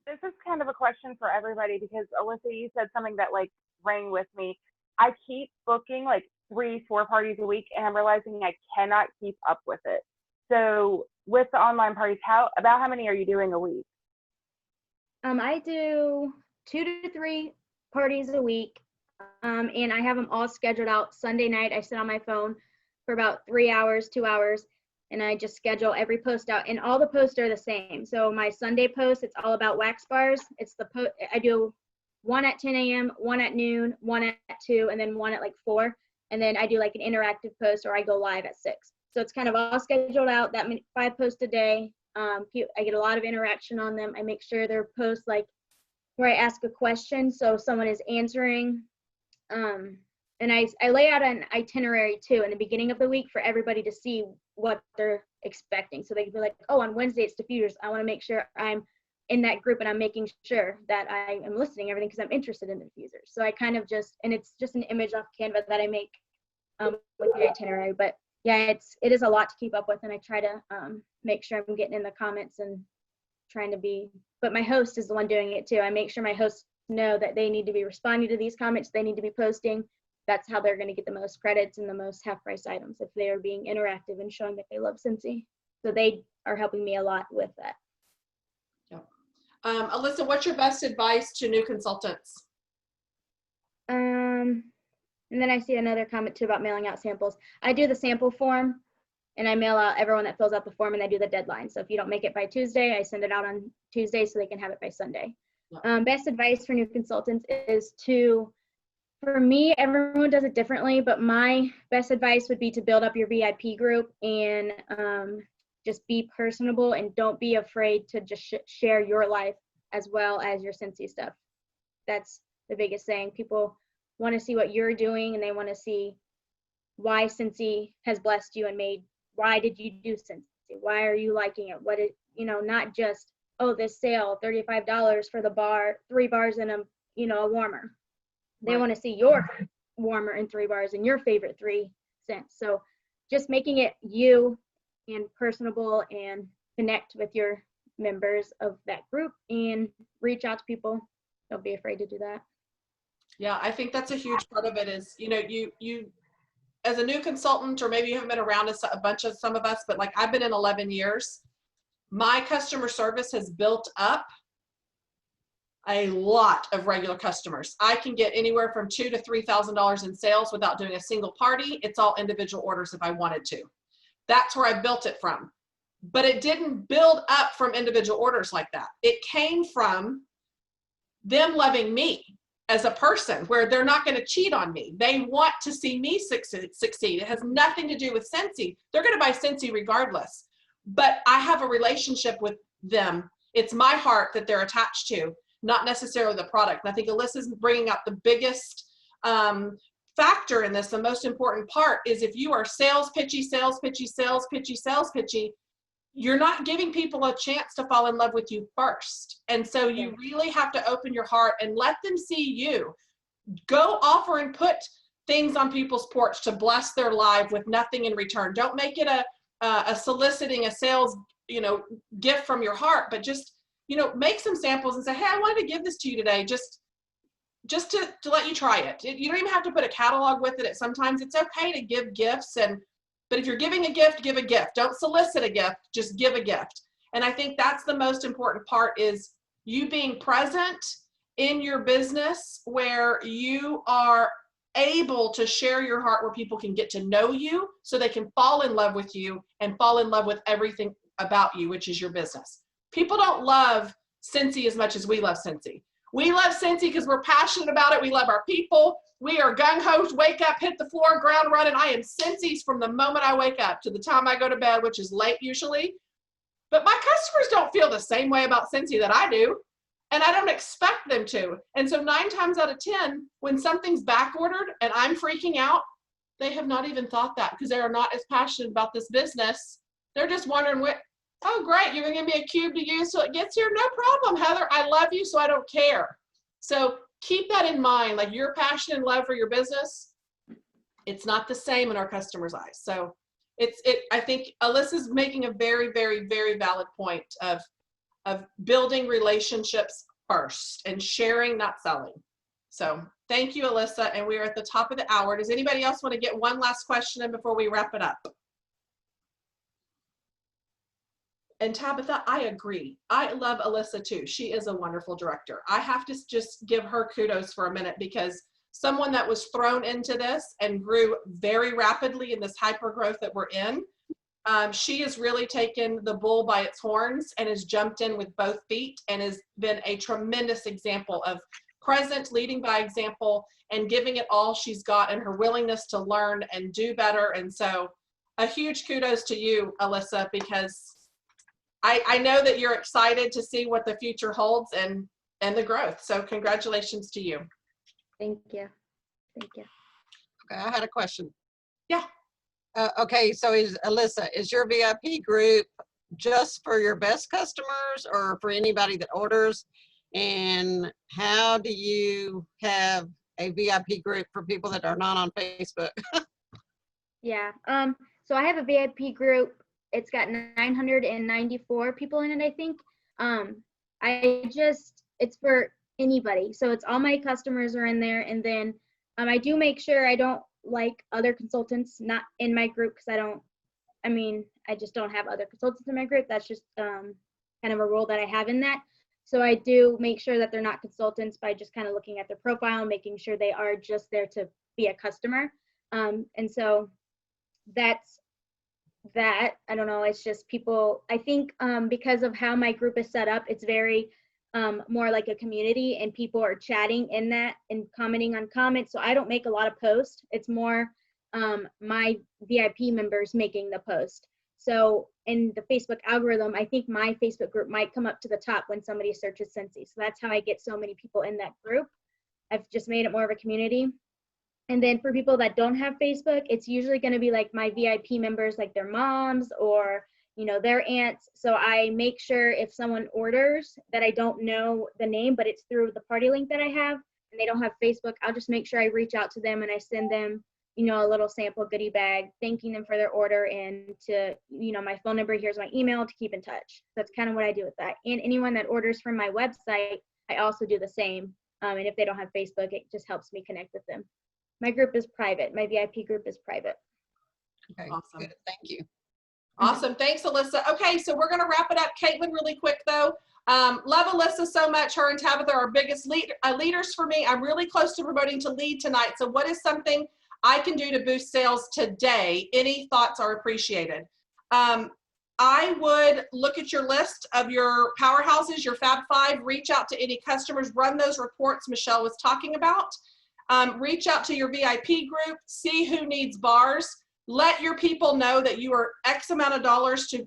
S6: This is kind of a question for everybody because Alyssa, you said something that like rang with me. I keep booking like 3-4 parties a week and I'm realizing I cannot keep up with it. So with the online parties, about how many are you doing a week?
S12: I do 2 to 3 parties a week. And I have them all scheduled out. Sunday night, I sit on my phone for about 3 hours, 2 hours, and I just schedule every post out. And all the posts are the same. So my Sunday post, it's all about wax bars. It's I do one at 10 a.m., one at noon, one at 2, and then one at like 4. And then I do like an interactive post, or I go live at 6. So it's kind of all scheduled out. That many 5 posts a day. I get a lot of interaction on them. I make sure they're posts like where I ask a question, so someone is answering. And I lay out an itinerary too in the beginning of the week for everybody to see what they're expecting. So they can be like, oh, on Wednesday it's diffusers. I want to make sure I'm in that group and I'm making sure that I am listening everything because I'm interested in the diffusers. So I kind of and it's just an image off Canva that I make with the itinerary. But yeah, it is a lot to keep up with, and I try to make sure I'm getting in the comments and trying to be, but my host is the one doing it too. I make sure my hosts know that they need to be responding to these comments, they need to be posting. That's how they're going to get the most credits and the most half price items, if they are being interactive and showing that they love Sensi. So they are helping me a lot with that.
S1: Yeah. Alyssa, what's your best advice to new consultants?
S12: And then I see another comment too about mailing out samples. I do the sample form and I mail out everyone that fills out the form, and I do the deadline. So if you don't make it by Tuesday, I send it out on Tuesday so they can have it by Sunday. Yeah. Best advice for new consultants is for me, everyone does it differently, but my best advice would be to build up your VIP group and just be personable and don't be afraid to just share your life as well as your Sensi stuff. That's the biggest thing. People want to see what you're doing, and they want to see why Sensi has blessed you and why did you do Sensi? Why are you liking it? Not just, oh, this sale, $35 for the bar, 3 bars and a warmer. They want to see your warmer and 3 bars and your favorite 3 scents. So just making it you and personable and connect with your members of that group and reach out to people. Don't be afraid to do that.
S1: Yeah, I think that's a huge part of it is, you as a new consultant, or maybe you haven't been around a bunch of some of us, but like I've been in 11 years, my customer service has built up a lot of regular customers. I can get anywhere from $2,000 to $3,000 in sales without doing a single party. It's all individual orders if I wanted to. That's where I built it from. But it didn't build up from individual orders like that. It came from them loving me as a person, where they're not going to cheat on me. They want to see me succeed. It has nothing to do with Sensi. They're going to buy Sensi regardless. But I have a relationship with them. It's my heart that they're attached to, not necessarily the product. And I think Alyssa's bringing up the biggest factor in this. The most important part is if you are sales pitchy, you're not giving people a chance to fall in love with you first. And so you really have to open your heart and let them see you. Go offer and put things on people's porch to bless their life with nothing in return. Don't make it a soliciting a sales, gift from your heart, but just, make some samples and say, hey, I wanted to give this to you today. Just to let you try it. You don't even have to put a catalog with it. Sometimes it's okay to give gifts and But if you're giving a gift, give a gift. Don't solicit a gift, just give a gift. And I think that's the most important part, is you being present in your business where you are able to share your heart, where people can get to know you so they can fall in love with you and fall in love with everything about you, which is your business. People don't love Sensi as much as we love Sensi. We love Sensi because we're passionate about it. We love our people. We are gung-ho, wake up, hit the floor, ground running. I am Sensi's from the moment I wake up to the time I go to bed, which is late usually. But my customers don't feel the same way about Sensi that I do. And I don't expect them to. And so 9 times out of 10, when something's back ordered and I'm freaking out, they have not even thought that, because they are not as passionate about this business. They're just wondering, what, oh great, you're gonna give me a cube to use till it gets here? No problem, Heather, I love you, so I don't care. So keep that in mind, like your passion and love for your business, it's not the same in our customers' eyes. So I think Alyssa's making a very, very, very valid point of building relationships first and sharing, not selling. So thank you, Alyssa. And we are at the top of the hour. Does anybody else want to get one last question in before we wrap it up? And Tabitha, I agree. I love Alyssa too. She is a wonderful director. I have to just give her kudos for a minute, because someone that was thrown into this and grew very rapidly in this hyper growth that we're in, she has really taken the bull by its horns and has jumped in with both feet and has been a tremendous example of present, leading by example, and giving it all she's got, and her willingness to learn and do better. And so a huge kudos to you, Alyssa, because I know that you're excited to see what the future holds and the growth. So congratulations to you.
S12: Thank you. Thank you.
S10: Okay, I had a question.
S1: Yeah.
S10: Okay, so Alyssa, is your VIP group just for your best customers or for anybody that orders? And how do you have a VIP group for people that are not on Facebook?
S12: Yeah. So I have a VIP group. It's got 994 people in it, I think. It's for anybody. So it's all my customers are in there. And then I do make sure I don't like other consultants not in my group, because I just don't have other consultants in my group. That's just kind of a rule that I have in that. So I do make sure that they're not consultants by just kind of looking at their profile and making sure they are just there to be a customer. And so that's that. I don't know, it's just people, I think because of how my group is set up, it's very more like a community, and people are chatting in that and commenting on comments. So I don't make a lot of posts. It's more my VIP members making the post. So in the Facebook algorithm, I think my Facebook group might come up to the top when somebody searches Sensi. So that's how I get so many people in that group. I've just made it more of a community. And then for people that don't have Facebook, it's usually going to be like my VIP members, like their moms or their aunts. So I make sure if someone orders that I don't know the name, but it's through the party link that I have, and they don't have Facebook, I'll just make sure I reach out to them and I send them, a little sample goodie bag, thanking them for their order, and to, my phone number, here's my email to keep in touch. That's kind of what I do with that. And anyone that orders from my website, I also do the same. And if they don't have Facebook, it just helps me connect with them. My group is private. My VIP group is private.
S10: Okay,
S1: awesome.
S10: Good. Thank you.
S1: Awesome. Thanks, Alyssa. Okay, so we're going to wrap it up. Caitlin, really quick though. Love Alyssa so much. Her and Tabitha are biggest leaders for me. I'm really close to promoting to lead tonight. So what is something I can do to boost sales today? Any thoughts are appreciated. I would look at your list of your powerhouses, your Fab Five, reach out to any customers, run those reports Michelle was talking about. Reach out to your VIP group, see who needs bars. Let your people know that you are X amount of dollars to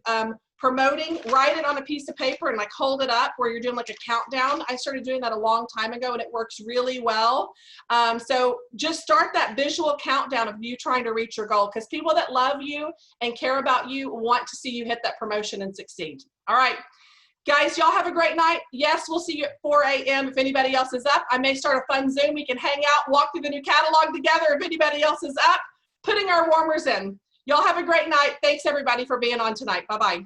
S1: promoting. Write it on a piece of paper and like hold it up where you're doing like a countdown. I started doing that a long time ago and it works really well. So just start that visual countdown of you trying to reach your goal, because people that love you and care about you want to see you hit that promotion and succeed. All right. Guys, y'all have a great night. Yes, we'll see you at 4 a.m. if anybody else is up. I may start a fun Zoom. We can hang out, walk through the new catalog together if anybody else is up. Putting our warmers in. Y'all have a great night. Thanks everybody for being on tonight. Bye-bye.